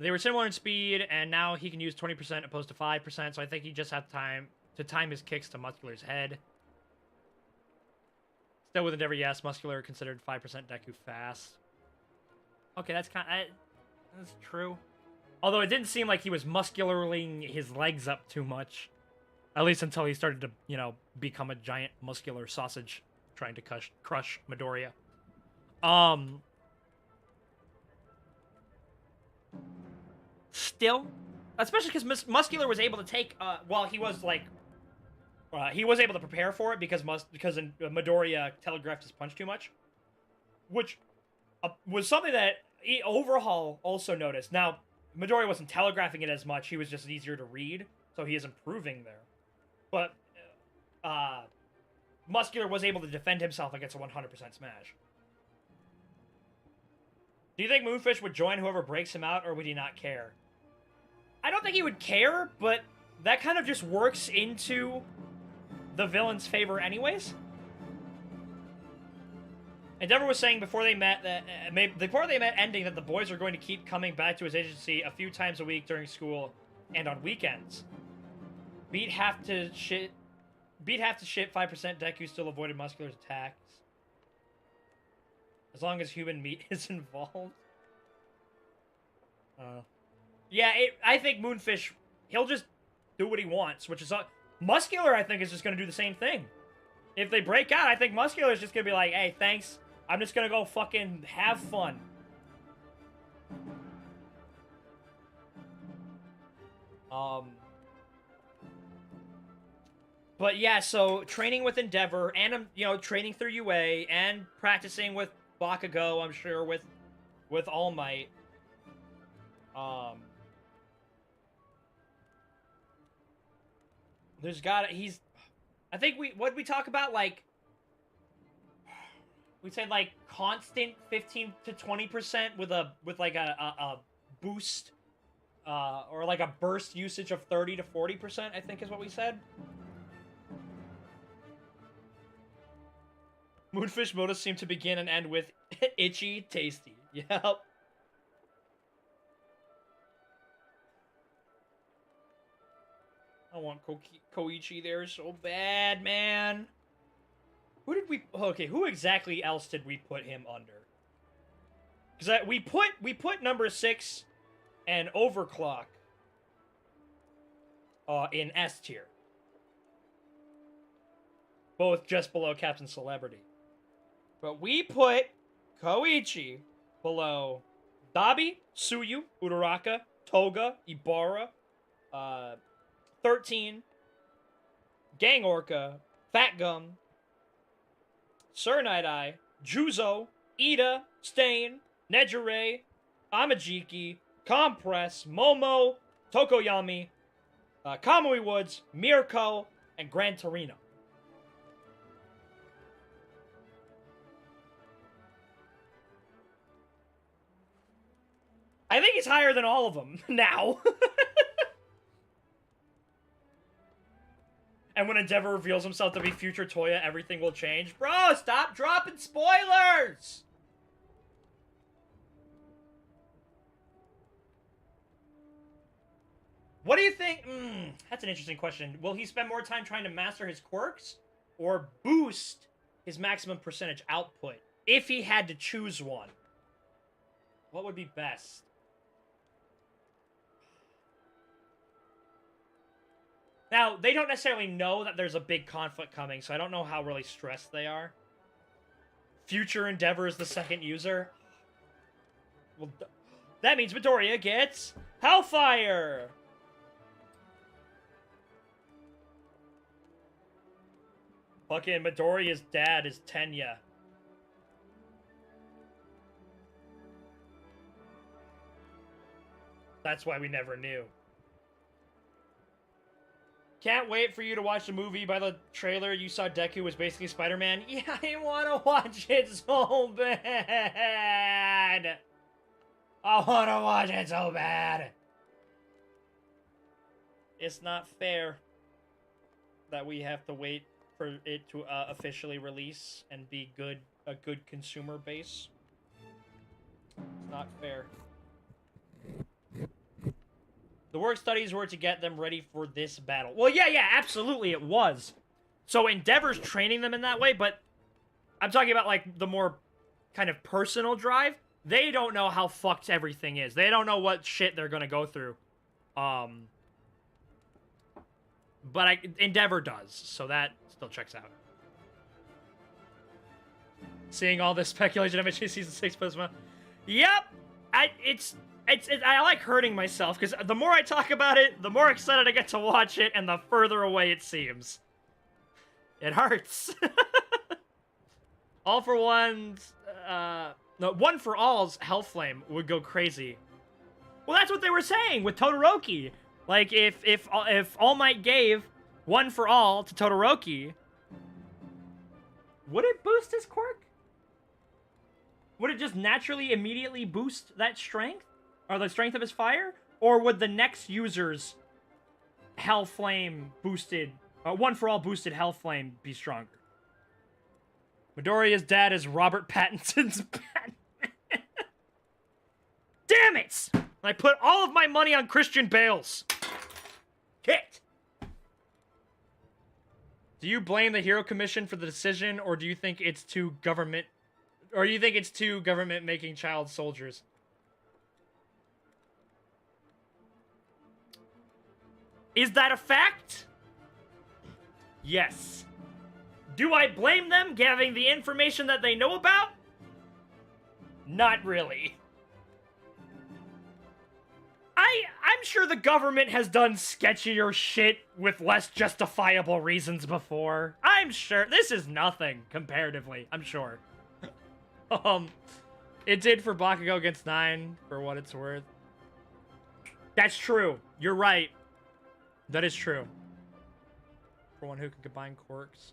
They were similar in speed, and now he can use 20% opposed to 5%, so I think he just has time to time his kicks to Muscular's head. Still with Endeavor, yes, Muscular considered 5% Deku fast. Okay, that's true. Although it didn't seem like he was muscularing his legs up too much. At least until he started to, you know, become a giant muscular sausage trying to crush Midoriya. Still, especially because Muscular was able to take, while he was, like, he was able to prepare for it because Midoriya telegraphed his punch too much. Which was something that Overhaul also noticed. Now, Midoriya wasn't telegraphing it as much, he was just easier to read, so he is improving there. But, Muscular was able to defend himself against a 100% smash. Do you think Moonfish would join whoever breaks him out, or would he not care? I don't think he would care, but that kind of just works into the villain's favor anyways. Endeavor was saying before they met ending that the boys are going to keep coming back to his agency a few times a week during school and on weekends. Beat have to shit 5% Deku still avoided Muscular's attacks. As long as human meat is involved. Yeah, I think Moonfish, he'll just do what he wants, which is... Muscular, I think, is just going to do the same thing. If they break out, I think Muscular is just going to be like, hey, thanks. I'm just going to go fucking have fun. But yeah, so training with Endeavor, and, you know, training through UA, and practicing with Bakugo, I'm sure, with All Might. There's I think what'd we talk about, like, we said, like, constant 15 to 20% with like a boost, or like a burst usage of 30 to 40%, I think is what we said. Moonfish motos seem to begin and end with itchy, tasty. Yep. I want Koichi there so bad, man. Who exactly else did we put him under? Because we put number 6 and Overclock in S tier. Both just below Captain Celebrity. But we put Koichi below Dabi, Tsuyu, Uraraka, Toga, Ibarra, 13, Gang Orca, Fat Gum, Sir Night Eye, Juzo, Ida, Stain, Nejire, Amajiki, Compress, Momo, Tokoyami, Kamui Woods, Mirko, and Gran Torino. I think he's higher than all of them now. And when Endeavor reveals himself to be future Toya, everything will change. Bro, stop dropping spoilers! What do you think? That's an interesting question. Will he spend more time trying to master his quirks or boost his maximum percentage output? If he had to choose one, what would be best? Now, they don't necessarily know that there's a big conflict coming, so I don't know how really stressed they are. Future Endeavor is the second user. Well, that means Midoriya gets Hellfire! Fucking Midoriya's dad is Tenya. That's why we never knew. Can't wait for you to watch the movie. By the trailer, you saw Deku was basically Spider-Man. Yeah, I want to watch it so bad. I want to watch it so bad. It's not fair that we have to wait for it to officially release and be a good consumer base. It's not fair. The work studies were to get them ready for this battle. Well, yeah, absolutely it was. So Endeavor's training them in that way, but I'm talking about, like, the more kind of personal drive. They don't know how fucked everything is. They don't know what shit they're gonna go through. But Endeavor does, so that still checks out. Seeing all this speculation of MHA Season 6 post. Yep! I like hurting myself, because the more I talk about it, the more excited I get to watch it, and the further away it seems. It hurts. All for One's, no, One for All's Hellflame would go crazy. Well, that's what they were saying with Todoroki. Like, if All Might gave One for All to Todoroki, would it boost his quirk? Would it just naturally, immediately boost that strength? Or the strength of his fire? Or would the next user's Hellflame boosted, One for All boosted Hellflame be stronger? Midoriya's dad is Robert Pattinson's Batman. Damn it! I put all of my money on Christian Bale's. Hit! Do you blame the Hero Commission for the decision, or do you think it's too government... Or do you think it's too government making child soldiers? Is that a fact? Yes. Do I blame them giving the information that they know about? Not really. I'm sure the government has done sketchier shit with less justifiable reasons before. I'm sure. This is nothing, comparatively. I'm sure. It did for Bakugo against 9, for what it's worth. That's true. You're right. That is true. For one who can combine quirks.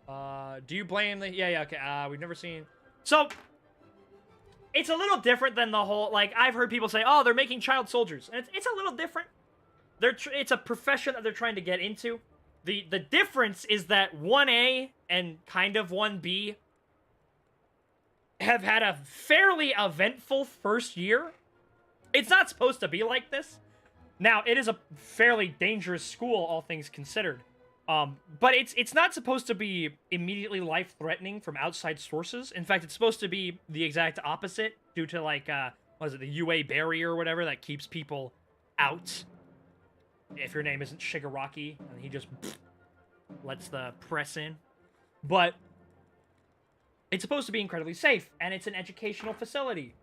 Do you blame the... Yeah, okay. We've never seen... So, it's a little different than the whole... Like, I've heard people say, oh, they're making child soldiers. And it's a little different. It's a profession that they're trying to get into. The difference is that 1A and kind of 1B have had a fairly eventful first year. It's not supposed to be like this. Now, it is a fairly dangerous school, all things considered. But it's not supposed to be immediately life-threatening from outside sources. In fact, it's supposed to be the exact opposite due to, like, what is it, the UA barrier or whatever that keeps people out. If your name isn't Shigaraki, and he just lets the press in. But it's supposed to be incredibly safe, and it's an educational facility.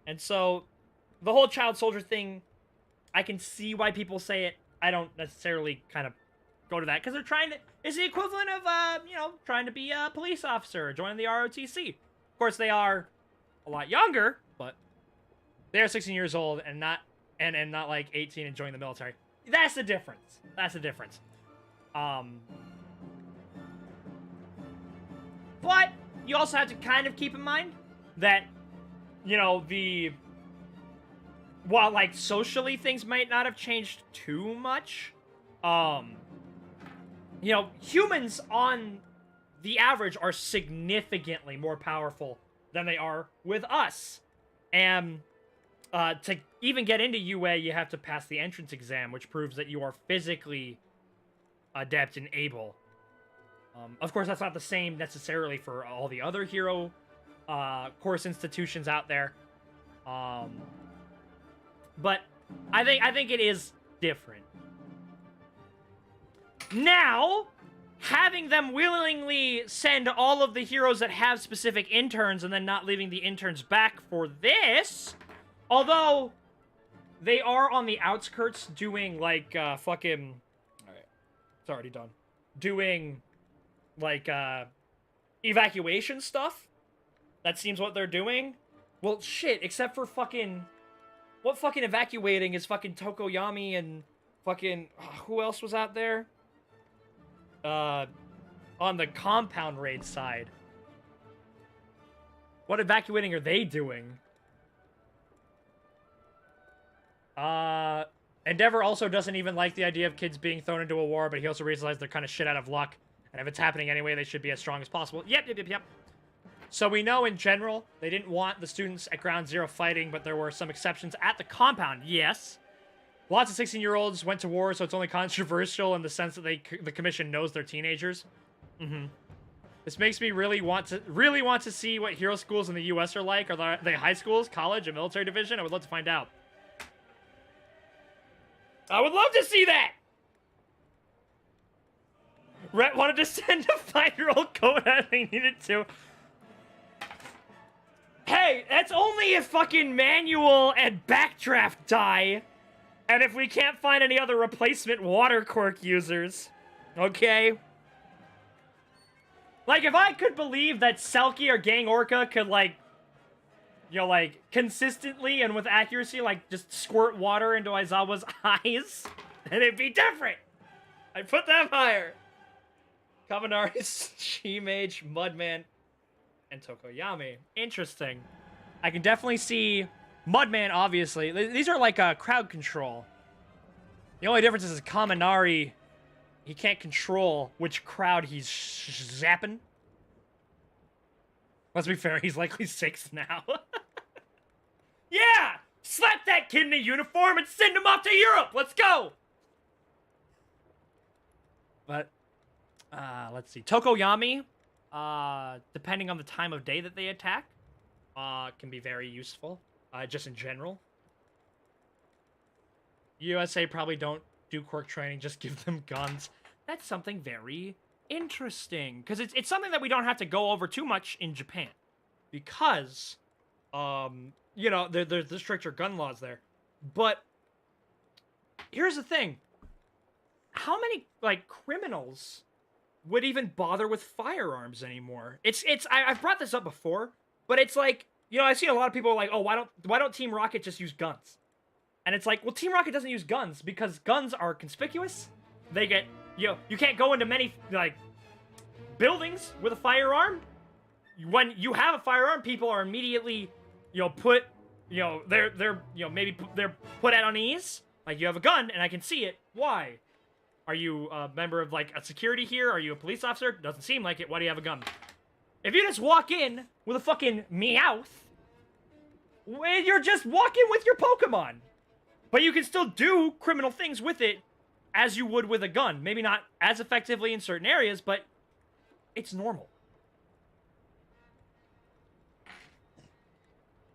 And so the whole child soldier thing, I can see why people say it. I don't necessarily kind of go to that because they're trying to. It's the equivalent of trying to be a police officer, joining the ROTC. Of course, they are a lot younger, but they are 16 years old and not like 18 and joining the military. That's the difference. That's the difference. But you also have to kind of keep in mind that, while, like, socially things might not have changed too much, humans on the average are significantly more powerful than they are with us. And to even get into UA, you have to pass the entrance exam, which proves that you are physically adept and able. Of course, that's not the same necessarily for all the other hero course institutions out there. But I think it is different. Now, having them willingly send all of the heroes that have specific interns and then not leaving the interns back for this, although they are on the outskirts doing, like, fucking... Alright, it's already done. Doing, like, evacuation stuff. That seems what they're doing. Well, shit, except for fucking... What fucking evacuating is fucking Tokoyami and fucking... who else was out there? On the compound raid side. What evacuating are they doing? Endeavor also doesn't even like the idea of kids being thrown into a war, but he also realizes they're kind of shit out of luck. And if it's happening anyway, they should be as strong as possible. Yep. So we know in general, they didn't want the students at Ground Zero fighting, but there were some exceptions at the compound, yes. Lots of 16-year-olds went to war, so it's only controversial in the sense that the commission knows they're teenagers. This makes me really want to see what hero schools in the U.S. are like. Are they high schools, college, a military division? I would love to find out. I would love to see that! Rhett wanted to send a 5-year-old Coda if he needed to. Hey, that's only if fucking Manual and Backdraft die. And if we can't find any other replacement water quirk users. Okay? Like, if I could believe that Selkie or Gang Orca could, like, consistently and with accuracy, like, just squirt water into Aizawa's eyes, then it'd be different. I'd put them higher. Kaminari's She-Mage, Mudman, and Tokoyami. Interesting. I can definitely see Mudman, obviously. These are like crowd control. The only difference is Kaminari, he can't control which crowd he's zapping. Let's be fair, he's likely 6 now. Yeah! Slap that kid in a uniform and send him off to Europe! Let's go! But, let's see. Tokoyami, depending on the time of day that they attack, can be very useful, just in general. USA probably don't do quirk training, just give them guns. That's something very interesting, because it's something that we don't have to go over too much in Japan, because, there's the stricter gun laws there. But here's the thing. How many, like, criminals would even bother with firearms anymore? I've brought this up before, but it's like, I've seen a lot of people like, oh, why don't Team Rocket just use guns? And it's like, well, Team Rocket doesn't use guns because guns are conspicuous. They get, you can't go into many, like, buildings with a firearm. When you have a firearm, people are immediately, put, maybe they're put at unease. Like, you have a gun and I can see it. Why? Are you a member of, like, a security here? Are you a police officer? Doesn't seem like it. Why do you have a gun? If you just walk in with a fucking Meowth, you're just walking with your Pokemon. But you can still do criminal things with it as you would with a gun. Maybe not as effectively in certain areas, but it's normal.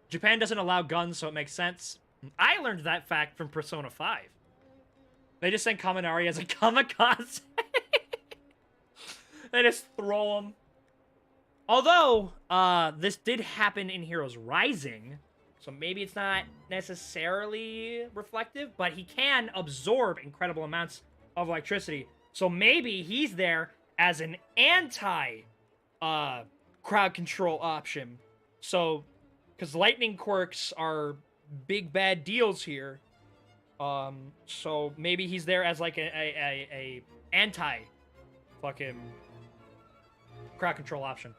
Japan doesn't allow guns, so it makes sense. I learned that fact from Persona 5. They just send Kaminari as a kamikaze. They just throw him. Although, this did happen in Heroes Rising, So maybe it's not necessarily reflective, but he can absorb incredible amounts of electricity. So maybe he's there as an anti crowd control option. So, because lightning quirks are big bad deals here. So maybe he's there as like a anti fucking crowd control option.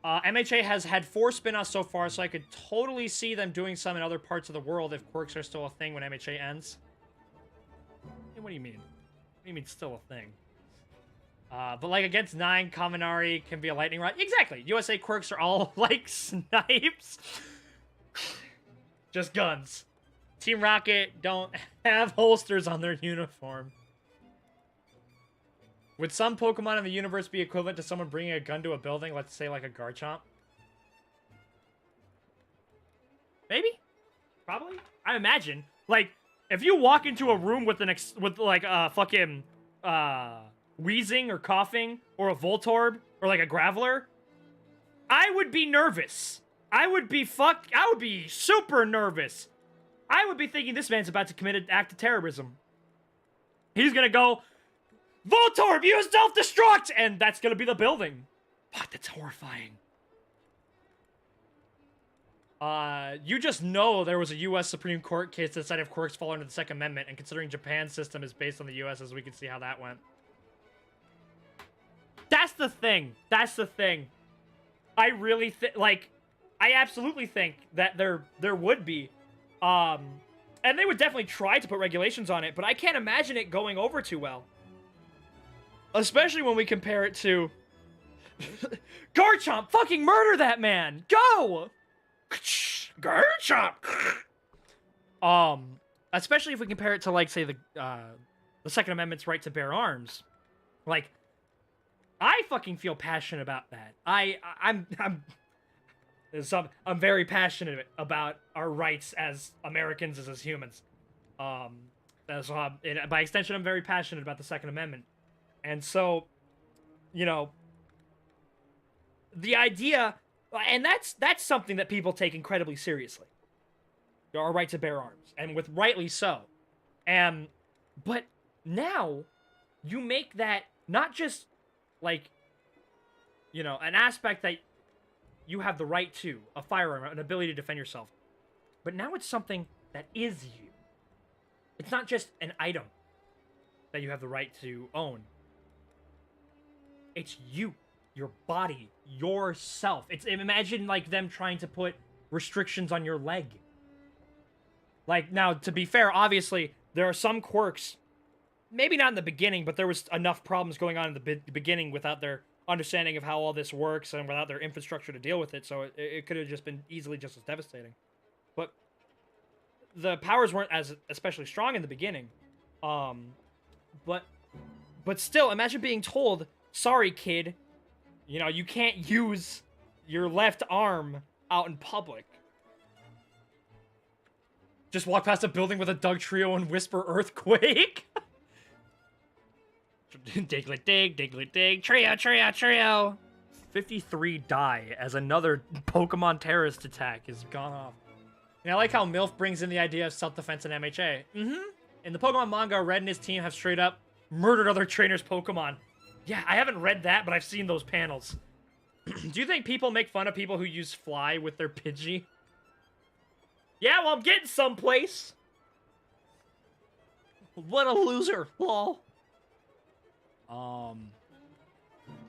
MHA has had 4 spin-offs so far, so I could totally see them doing some in other parts of the world if quirks are still a thing when MHA ends. What do you mean? What do you mean still a thing? But like against 9, Kaminari can be a lightning rod. Exactly. USA quirks are all like snipes. Just guns. Team Rocket don't have holsters on their uniform. Would some Pokemon in the universe be equivalent to someone bringing a gun to a building? Let's say like a Garchomp. Maybe? Probably? I imagine. Like, if you walk into a room with like a fucking wheezing or coughing or a Voltorb or like a Graveler, I would be nervous. I would be super nervous. I would be thinking this man's about to commit an act of terrorism. He's gonna go, Voltorb, use self-destruct! And that's gonna be the building. Fuck, that's horrifying. You just know there was a U.S. Supreme Court case that decided if quirks fall under the Second Amendment, and considering Japan's system is based on the U.S., as we can see how that went. That's the thing. That's the thing. I really think, like, I absolutely think that there would be. And they would definitely try to put regulations on it, but I can't imagine it going over too well. Especially when we compare it to Garchomp, fucking murder that man! Go! Garchomp! Especially if we compare it to, like, say, the Second Amendment's right to bear arms. Like, I fucking feel passionate about that. I'm very passionate about our rights as Americans, as humans. By extension, I'm very passionate about the Second Amendment. And so, you know, the idea, and that's something that people take incredibly seriously. Our right to bear arms, and with rightly so. But now, you make that not just, like, you know, an aspect that you have the right to, a firearm, an ability to defend yourself. But now it's something that is you. It's not just an item that you have the right to own. It's you, your body, yourself. Imagine, like, them trying to put restrictions on your leg. Like, now, to be fair, obviously, there are some quirks, maybe not in the beginning, but there was enough problems going on in the beginning without their understanding of how all this works and without their infrastructure to deal with it, so it could have just been easily just as devastating. But the powers weren't as especially strong in the beginning. But still, imagine being told, sorry, kid, you know, you can't use your left arm out in public. Just walk past a building with a Doug Trio and whisper earthquake. Diglett dig, Diglett dig, trio, trio, trio. 53 die as another Pokemon terrorist attack has gone off. And I like how MILF brings in the idea of self-defense in MHA. In the Pokemon manga, Red and his team have straight up murdered other trainers' Pokemon. Yeah, I haven't read that, but I've seen those panels. Do you think people make fun of people who use Fly with their Pidgey? Yeah, well, I'm getting someplace. What a loser, lol.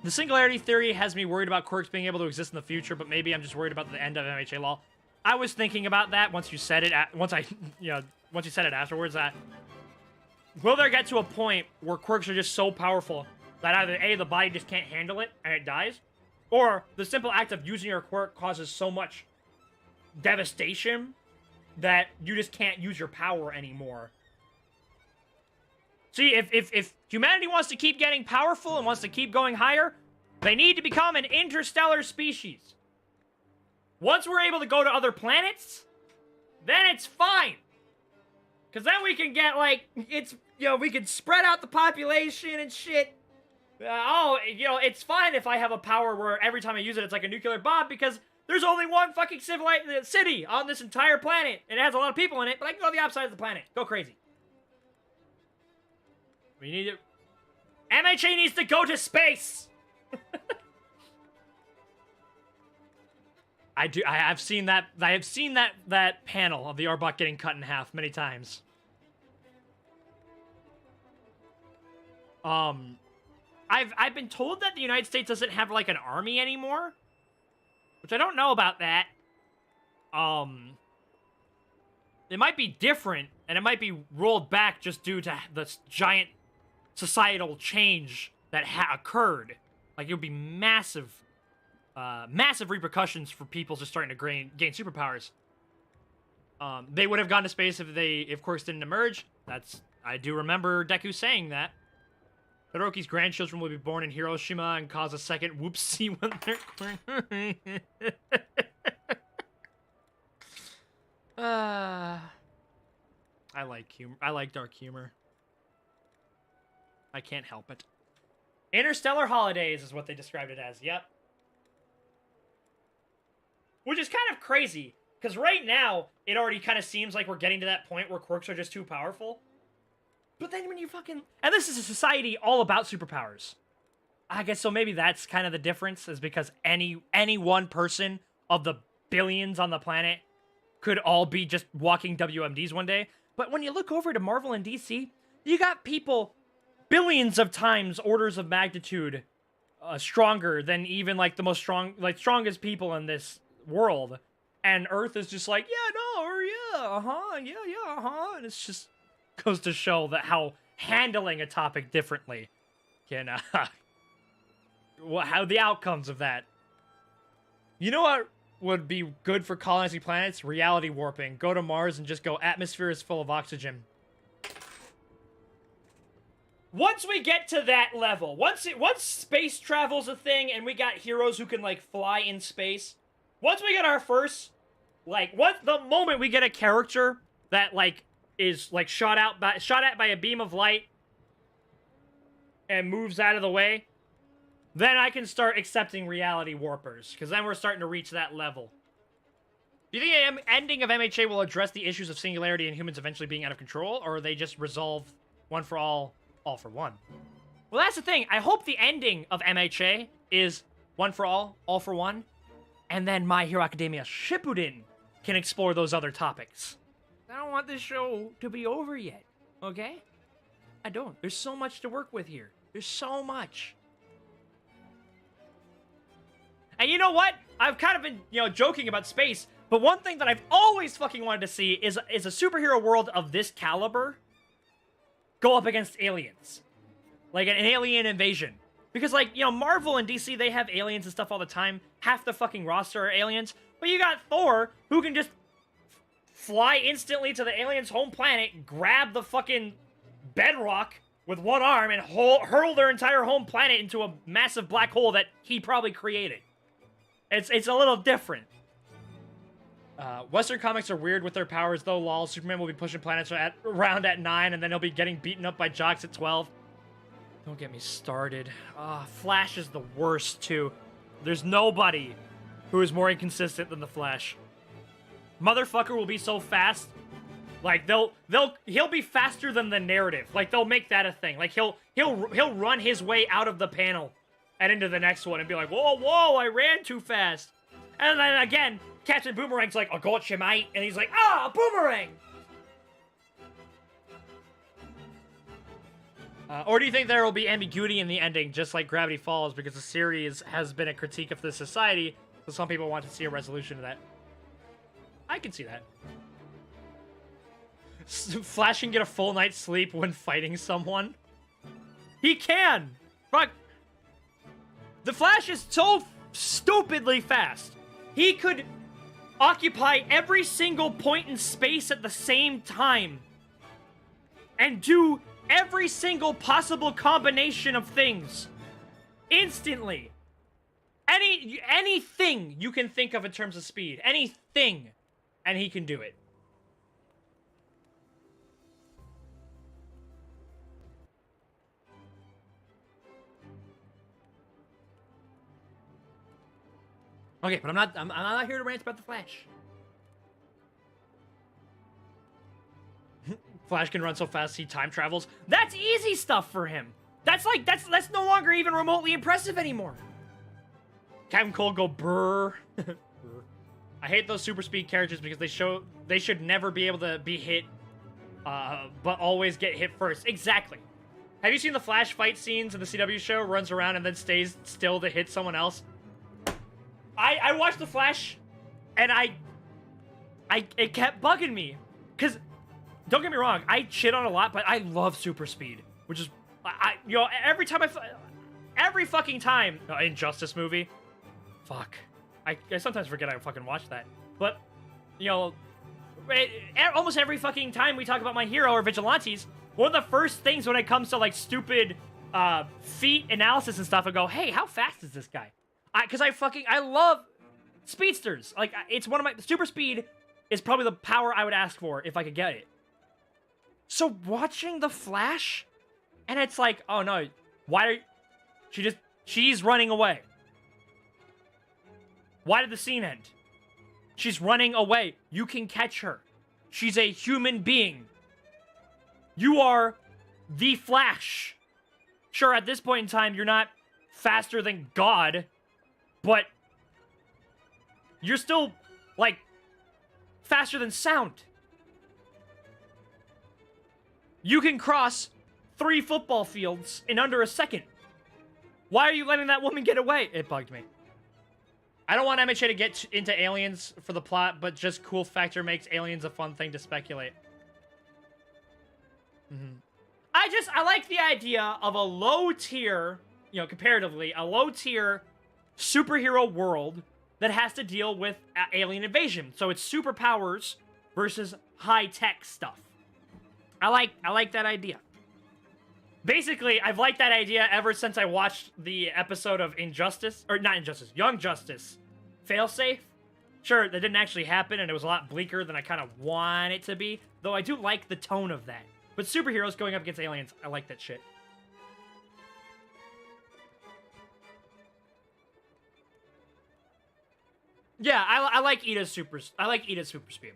The singularity theory has me worried about quirks being able to exist in the future, but maybe I'm just worried about the end of MHA lol. I was thinking about that once you said it. Once you said it afterwards. That will there get to a point where quirks are just so powerful that either A, the body just can't handle it and it dies, or the simple act of using your quirk causes so much devastation that you just can't use your power anymore. See, if humanity wants to keep getting powerful and wants to keep going higher, they need to become an interstellar species. Once we're able to go to other planets, then it's fine. Because then we can get, like, we can spread out the population and shit. It's fine if I have a power where every time I use it, it's like a nuclear bomb, because There's only one fucking civilized city on this entire planet, and it has a lot of people in it, but I can go to the outside of the planet. Go crazy. We need to... MHA needs to go to space! I've seen that panel of the Arbok getting cut in half many times. I've been told that the United States doesn't have like an army anymore, which I don't know about that. It might be different, and it might be rolled back just due to the giant societal change that occurred. Like, it would be massive, massive repercussions for people just starting to gain superpowers. They would have gone to space if they, of course, didn't emerge. I do remember Deku saying that. Todoroki's grandchildren will be born in Hiroshima and cause a second whoopsie when they're... I like humor. I like dark humor. I can't help it. Interstellar holidays is what they described it as. Yep. Which is kind of crazy, because right now, it already kind of seems like we're getting to that point where quirks are just too powerful. But then when you fucking... And this is a society all about superpowers. I guess so maybe that's kind of the difference, is because any one person of the billions on the planet could all be just walking WMDs one day. But when you look over to Marvel and DC, you got people billions of times, orders of magnitude, stronger than even like the strongest people in this world. And Earth is just like, yeah, no, or yeah, yeah, and it's just goes to show that how handling a topic differently can, how the outcomes of that. You know what would be good for colonizing planets? Reality warping. Go to Mars and just go, atmosphere is full of oxygen. Once we get to that level, once space travel's a thing and we got heroes who can, like, fly in space, once we get our first, like, the moment we get a character that, like, is, like, shot at by a beam of light and moves out of the way, then I can start accepting reality warpers, because then we're starting to reach that level. Do you think the ending of MHA will address the issues of singularity and humans eventually being out of control, or they just resolve one for all for one? Well, that's the thing. I hope the ending of MHA is one for all for one, and then My Hero Academia Shippuden can explore those other topics. I don't want this show to be over yet, okay? I don't. There's so much to work with here. There's so much. And you know what? I've kind of been, joking about space, but one thing that I've always fucking wanted to see is a superhero world of this caliber go up against aliens. Like an alien invasion. Because, like, Marvel and DC, they have aliens and stuff all the time. Half the fucking roster are aliens. But you got Thor, who can just fly instantly to the alien's home planet, grab the fucking bedrock with one arm, and hurl their entire home planet into a massive black hole that he probably created. It's a little different. Western comics are weird with their powers, though, lol. Superman will be pushing planets around at 9, and then he'll be getting beaten up by jocks at 12. Don't get me started. Flash is the worst, too. There's nobody who is more inconsistent than the Flash. Motherfucker will be so fast. Like, he'll be faster than the narrative. Like, they'll make that a thing. Like, he'll run his way out of the panel and into the next one and be like, whoa, I ran too fast. And then again, Captain Boomerang's like, I got you, mate. And he's like, boomerang! Or do you think there will be ambiguity in the ending, just like Gravity Falls, because the series has been a critique of the society, so some people want to see a resolution to that? I can see that. Flash can get a full night's sleep when fighting someone. He can! Fuck. The Flash is so stupidly fast. He could occupy every single point in space at the same time and do every single possible combination of things instantly. Anything you can think of in terms of speed. Anything. And he can do it. Okay, but I'm not here to rant about the Flash. Flash can run so fast he time travels. That's easy stuff for him. That's no longer even remotely impressive anymore. Captain Cold go brr. I hate those super speed characters because they should never be able to be hit, but always get hit first. Exactly. Have you seen the Flash fight scenes in the CW show? Runs around and then stays still to hit someone else. I watched the Flash, and it kept bugging me, cause don't get me wrong, I shit on a lot, but I love super speed, which is you know, every fucking time Injustice movie, fuck, I sometimes forget I fucking watched that, but you know, almost every fucking time we talk about My Hero or Vigilantes, one of the first things when it comes to like stupid feat analysis and stuff, I go, hey, how fast is this guy? Because I love speedsters. Like, it's one of my... Super speed is probably the power I would ask for if I could get it. So, watching The Flash, and it's like, oh no, why are... She's running away. Why did the scene end? She's running away. You can catch her. She's a human being. You are the Flash. Sure, at this point in time, you're not faster than God, but you're still, like, faster than sound. You can cross 3 football fields in under a second. Why are you letting that woman get away? It bugged me. I don't want MHA to get into aliens for the plot, but just cool factor makes aliens a fun thing to speculate. I like the idea of a low tier, you know, comparatively, a low tier superhero world that has to deal with alien invasion. So it's superpowers versus high-tech stuff. I like that idea. Basically, I've liked that idea ever since I watched the episode of Young Justice, Failsafe. Sure, that didn't actually happen, and it was a lot bleaker than I kind of want it to be, though I do like the tone of that. But superheroes going up against aliens, I like that shit. Yeah, I like Ida's super speed.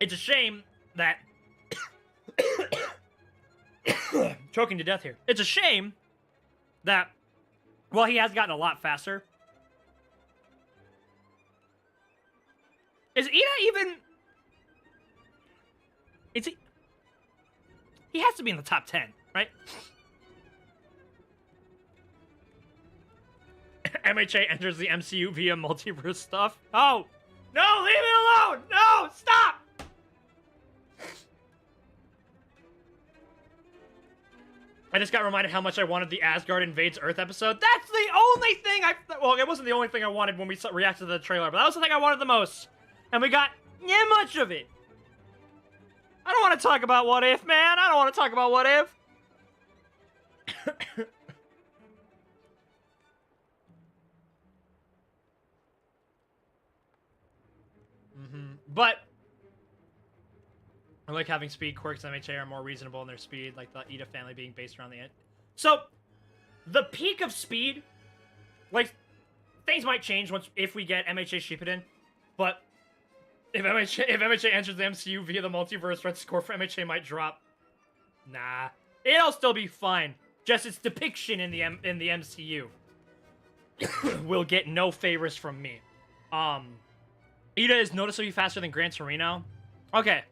It's a shame that choking to death here. It's a shame that well, he has gotten a lot faster. Is Ida even? Is he? He has to be in the top 10, right? MHA enters the MCU via multiverse stuff. Oh! No, leave it alone! No, stop! I just got reminded how much I wanted the Asgard Invades Earth episode. That's the only thing well, it wasn't the only thing I wanted when we reacted to the trailer, but that was the thing I wanted the most. And we got much of it. I don't want to talk about What If, man. I don't want to talk about What If. But I like having speed quirks. MHA are more reasonable in their speed, like the Ida family being based around the end. So, the peak of speed, like, things might change if we get MHA Shippuden, but if MHA enters the MCU via the multiverse, red score for MHA might drop. Nah, it'll still be fine. Just its depiction in the MCU will get no favors from me. Ida is noticeably faster than Gran Torino. Okay.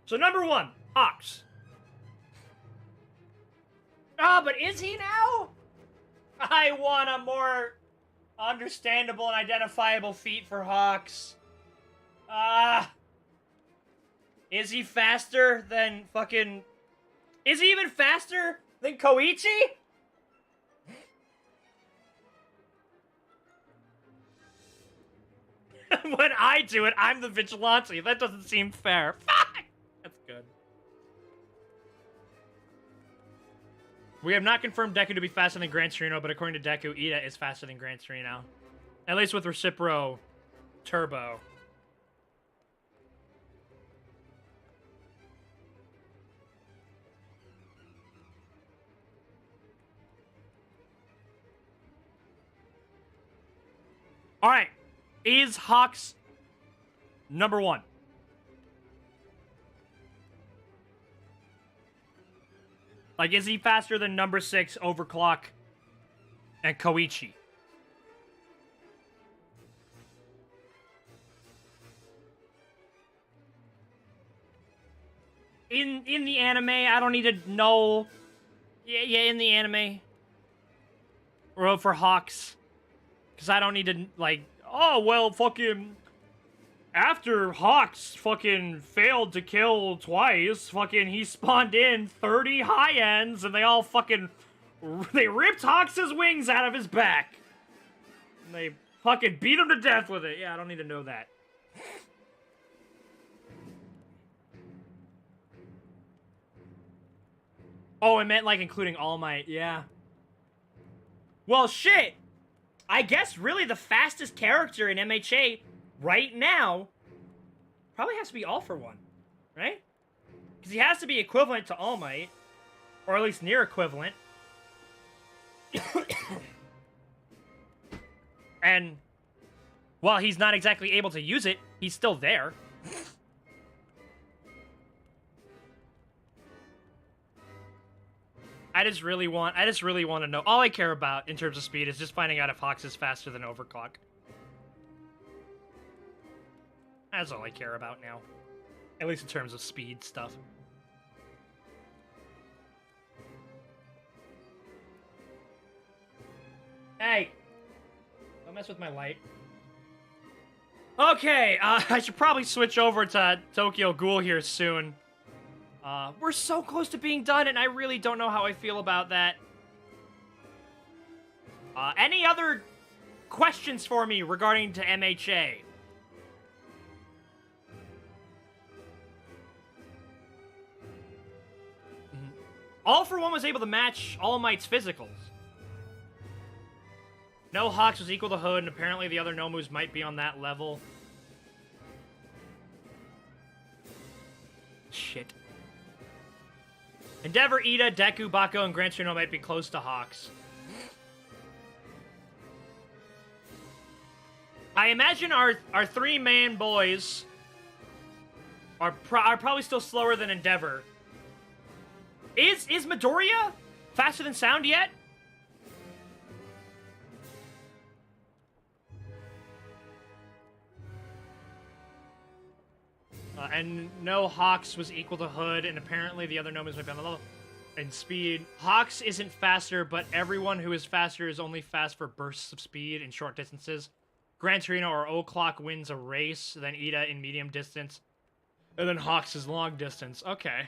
So number 1, Hawks. Ah, but is he now? I want a more understandable and identifiable feat for Hawks. Is he faster than fucking... Is he even faster than Koichi? When I do it, I'm the vigilante. That doesn't seem fair. Fuck! That's good. We have not confirmed Deku to be faster than Gran Torino, but according to Deku, Ida is faster than Gran Torino. At least with Recipro Turbo. All right. Is Hawks number 1? Like, is he faster than number 6, Overclock, and Koichi? In the anime, I don't need to know. Yeah, in the anime. Or for Hawks. Because I don't need to, like, oh, well, fucking... After Hawks fucking failed to kill twice, fucking he spawned in 30 high ends and they all fucking... They ripped Hawks' wings out of his back. And they fucking beat him to death with it. Yeah, I don't need to know that. Oh, I meant, like, including All Might. Yeah. Well, shit! I guess, really, the fastest character in MHA right now probably has to be All For One, right? Because he has to be equivalent to All Might. Or at least near equivalent. And while he's not exactly able to use it, he's still there. I just really want to know. All I care about in terms of speed is just finding out if Hawks is faster than Overclock. That's all I care about now. At least in terms of speed stuff. Hey! Don't mess with my light. Okay, I should probably switch over to Tokyo Ghoul here soon. We're so close to being done, and I really don't know how I feel about that. Any other questions for me regarding to MHA? All For One was able to match All Might's physicals. No Hawks was equal to Hood, and apparently the other Nomus might be on that level. Shit. Endeavor, Ida, Deku, Bako, and Gran Torino might be close to Hawks. I imagine our three man boys are probably still slower than Endeavor. Is Midoriya faster than Sound yet? And no Hawks was equal to Hood, and apparently the other Nomus might be on the level. And speed. Hawks isn't faster, but everyone who is faster is only fast for bursts of speed in short distances. Gran Torino or O'Clock wins a race, then Ida in medium distance, and then Hawks is long distance. Okay.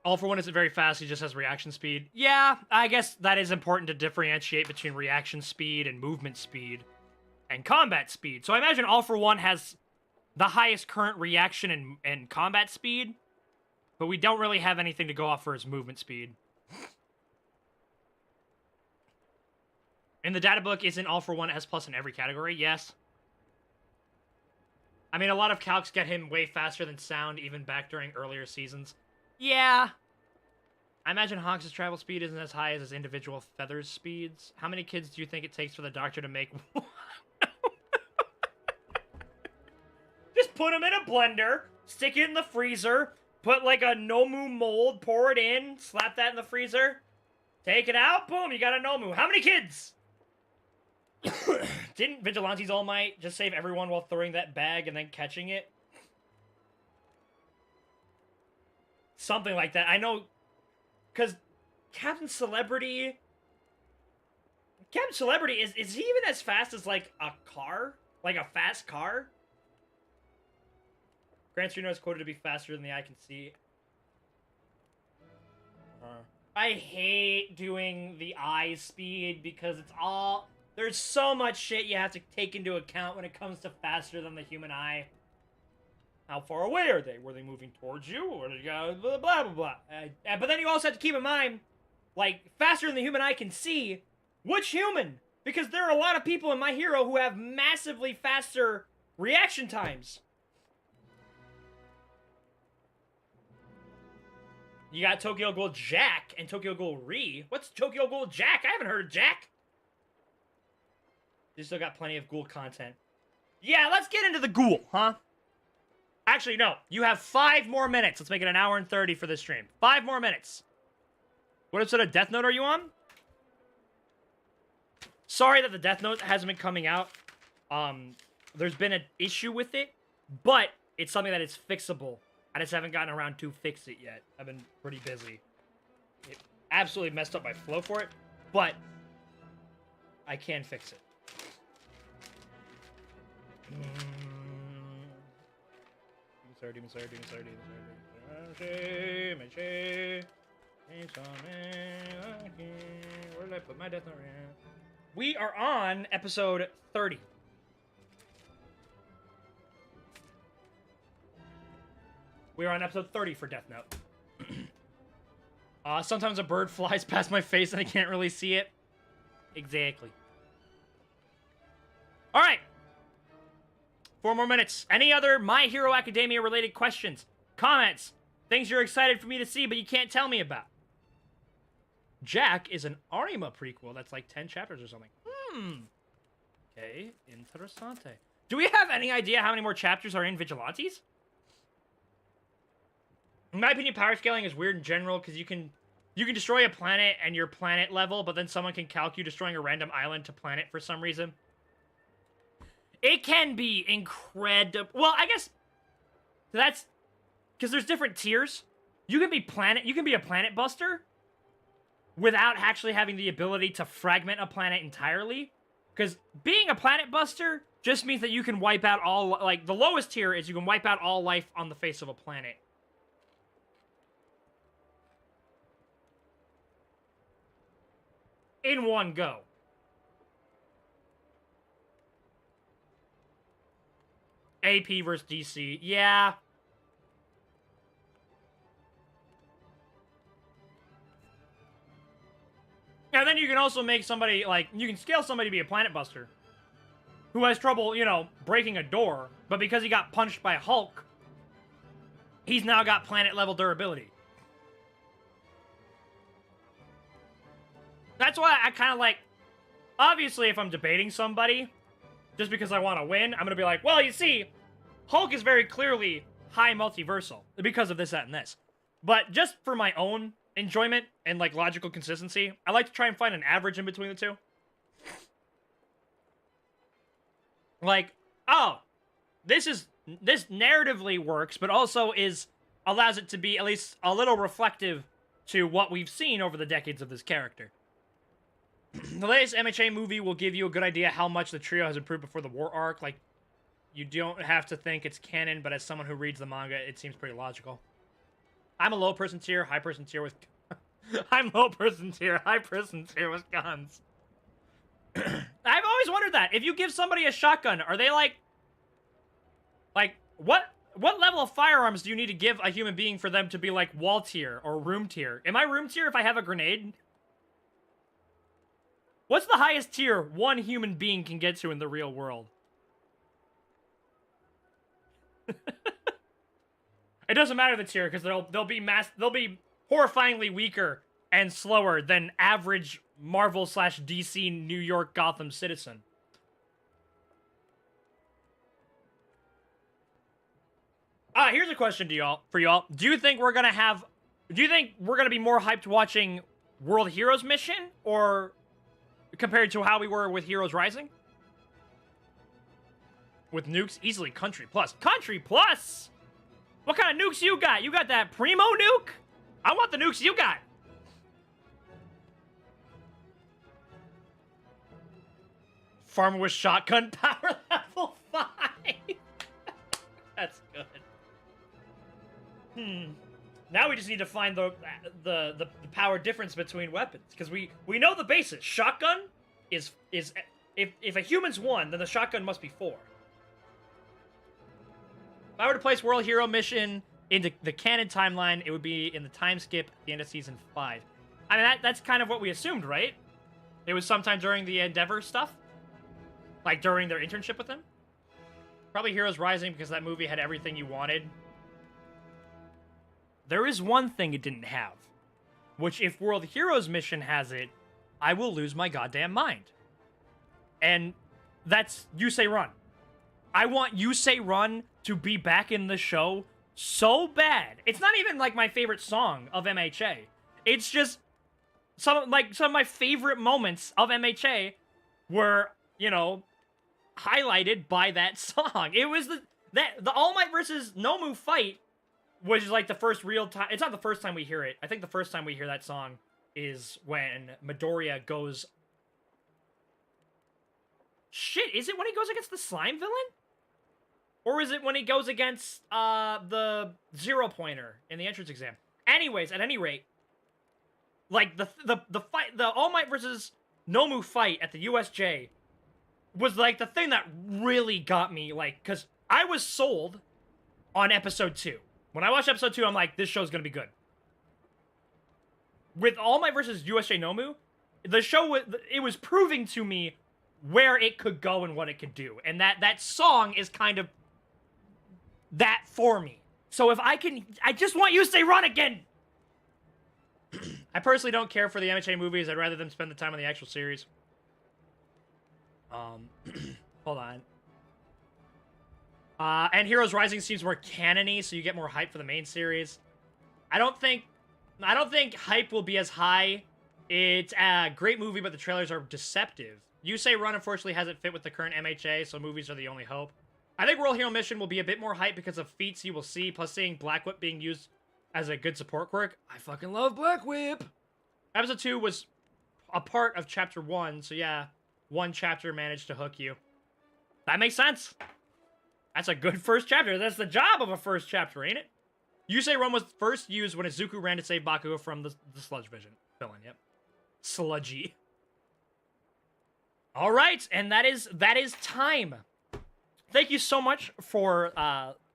All For One isn't very fast, he just has reaction speed. Yeah, I guess that is important to differentiate between reaction speed and movement speed. And combat speed. So I imagine All For One has the highest current reaction and combat speed, but we don't really have anything to go off for his movement speed. In the data book, isn't All For One S+ in every category? Yes. I mean, a lot of calcs get him way faster than Sound, even back during earlier seasons. Yeah. I imagine Hawks' travel speed isn't as high as his individual feathers speeds. How many kids do you think it takes for the doctor to make one? Just put them in a blender, stick it in the freezer, put like a Nomu mold, pour it in, slap that in the freezer, take it out, boom, you got a Nomu. How many kids? Didn't Vigilantes All Might just save everyone while throwing that bag and then catching it? Something like that. I know, because Captain Celebrity, is he even as fast as, like, a car? Like a fast car? Gran Torino is quoted to be faster than the eye can see. I hate doing the eye speed because it's all... There's so much shit you have to take into account when it comes to faster than the human eye. How far away are they? Were they moving towards you? Or blah, blah, blah, blah. But then you also have to keep in mind, like, faster than the human eye can see, which human? Because there are a lot of people in My Hero who have massively faster reaction times. You got Tokyo Ghoul Jack and Tokyo Ghoul Ri. What's Tokyo Ghoul Jack? I haven't heard of Jack. You still got plenty of ghoul content. Yeah, let's get into the ghoul, huh? Actually, no. You have 5 more minutes. Let's make it an hour and 30 for this stream. 5 more minutes. What episode of Death Note are you on? Sorry that the Death Note hasn't been coming out. There's been an issue with it, but it's something that is fixable. I just haven't gotten around to fix it yet. I've been pretty busy. It absolutely messed up my flow for it, but I can fix it. Demon Slayer. Where did I put my Death Note? We are on episode 30. We are on episode 30 for Death Note. Sometimes a bird flies past my face and I can't really see it. Exactly. All right. 4 more minutes. Any other My Hero Academia related questions, comments, things you're excited for me to see but you can't tell me about? Jack is an Arima prequel that's like 10 chapters or something. Okay, interessante. Do we have any idea how many more chapters are in Vigilantes? In my opinion, power scaling is weird in general because you can destroy a planet and your planet level, but then someone can calc you destroying a random island to planet for some reason. It can be incredible. Well, I guess that's because there's different tiers. You can be a planet buster without actually having the ability to fragment a planet entirely. Because being a planet buster just means that you can wipe out all, like, the lowest tier is you can wipe out all life on the face of a planet. In one go. AP versus DC. Yeah. And then you can also make somebody, like, you can scale somebody to be a planet buster who has trouble, you know, breaking a door, but because he got punched by Hulk, he's now got planet level durability. That's why I kind of like, obviously if I'm debating somebody, just because I want to win, I'm going to be like, well, you see, Hulk is very clearly high multiversal because of this, that, and this. But just for my own enjoyment and, like, logical consistency, I like to try and find an average in between the two. Like, oh, this narratively works, but also allows it to be at least a little reflective to what we've seen over the decades of this character. The latest MHA movie will give you a good idea how much the trio has improved before the war arc. Like, you don't have to think it's canon, but as someone who reads the manga, it seems pretty logical. I'm a low person tier, high person tier with... I'm low person tier, high person tier with guns. I've always wondered that. If you give somebody a shotgun, are they like... Like, what level of firearms do you need to give a human being for them to be like wall tier or room tier? Am I room tier if I have a grenade? What's the highest tier one human being can get to in the real world? It doesn't matter the tier because they'll be horrifyingly weaker and slower than average Marvel/DC New York Gotham citizen. Here's a question for y'all. Do you think we're gonna be more hyped watching World Heroes Mission or compared to how we were with Heroes Rising? With nukes? Easily Country Plus. Country Plus? What kind of nukes you got? You got that Primo nuke? I want the nukes you got. Farmer with shotgun power level 5. That's good. Now we just need to find the power difference between weapons, because we know the basis. Shotgun is if a human's 1, then the shotgun must be 4. If I were to place World Hero Mission into the canon timeline, it would be in the time skip at the end of Season 5. I mean, that's kind of what we assumed, right? It was sometime during the Endeavor stuff? Like, during their internship with him? Probably Heroes Rising, because that movie had everything you wanted. there is one thing it didn't have, which if World Heroes Mission has it, I will lose my goddamn mind. And that's Yusei Run. I want Yusei Run to be back in the show so bad. It's not even like my favorite song of MHA. It's just some of my favorite moments of MHA were, you know, highlighted by that song. It was the All Might versus Nomu fight was like the first real time. It's not the first time we hear it. I think the first time we hear that song is when Midoriya goes. Shit, is it when he goes against the slime villain? Or is it when he goes against the 0-pointer in the entrance exam? Anyways, at any rate, like the fight, the All Might versus Nomu fight at the USJ was like the thing that really got me, like, because I was sold on episode 2. When I watched episode 2, I'm like, this show's gonna be good. With All Might versus USJ Nomu, the show it was proving to me where it could go and what it could do, and that song is kind of that for me. So if I just want you to say run again. I personally don't care for the MHA movies. I'd rather them spend the time on the actual series. Hold on. And Heroes Rising seems more canon-y, so you get more hype for the main series. I don't think hype will be as high. It's a great movie, but the trailers are deceptive. Yusei Run unfortunately hasn't fit with the current MHA, so movies are the only hope. I think World Hero Mission will be a bit more hype because of feats you will see, plus seeing Black Whip being used as a good support quirk. I fucking love Black Whip! Episode 2 was a part of Chapter 1, so yeah, one chapter managed to hook you. That makes sense. That's a good first chapter. That's the job of a first chapter, ain't it? Yusei Run was first used when Izuku ran to save Bakugo from the sludge villain. Yep. Sludgy. All right, and that is time. Thank you so much for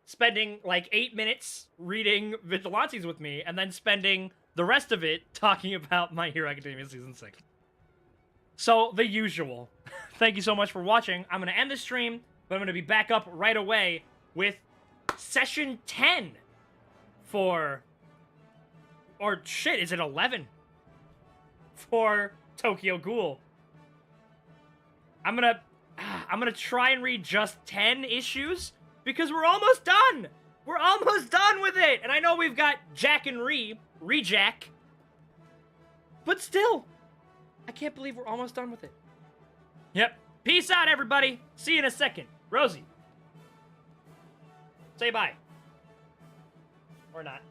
spending like 8 minutes reading Vigilantes with me, and then spending the rest of it talking about My Hero Academia Season 6. So, the usual. Thank you so much for watching. I'm going to end the stream, but I'm going to be back up right away with Session 10 for... Or, shit, is it 11? For Tokyo Ghoul. I'm gonna try and read just 10 issues, because we're almost done! We're almost done with it! And I know we've got Jack and Re-Jack, but still, I can't believe we're almost done with it. Yep. Peace out, everybody! See you in a second. Rosie. Say bye. Or not.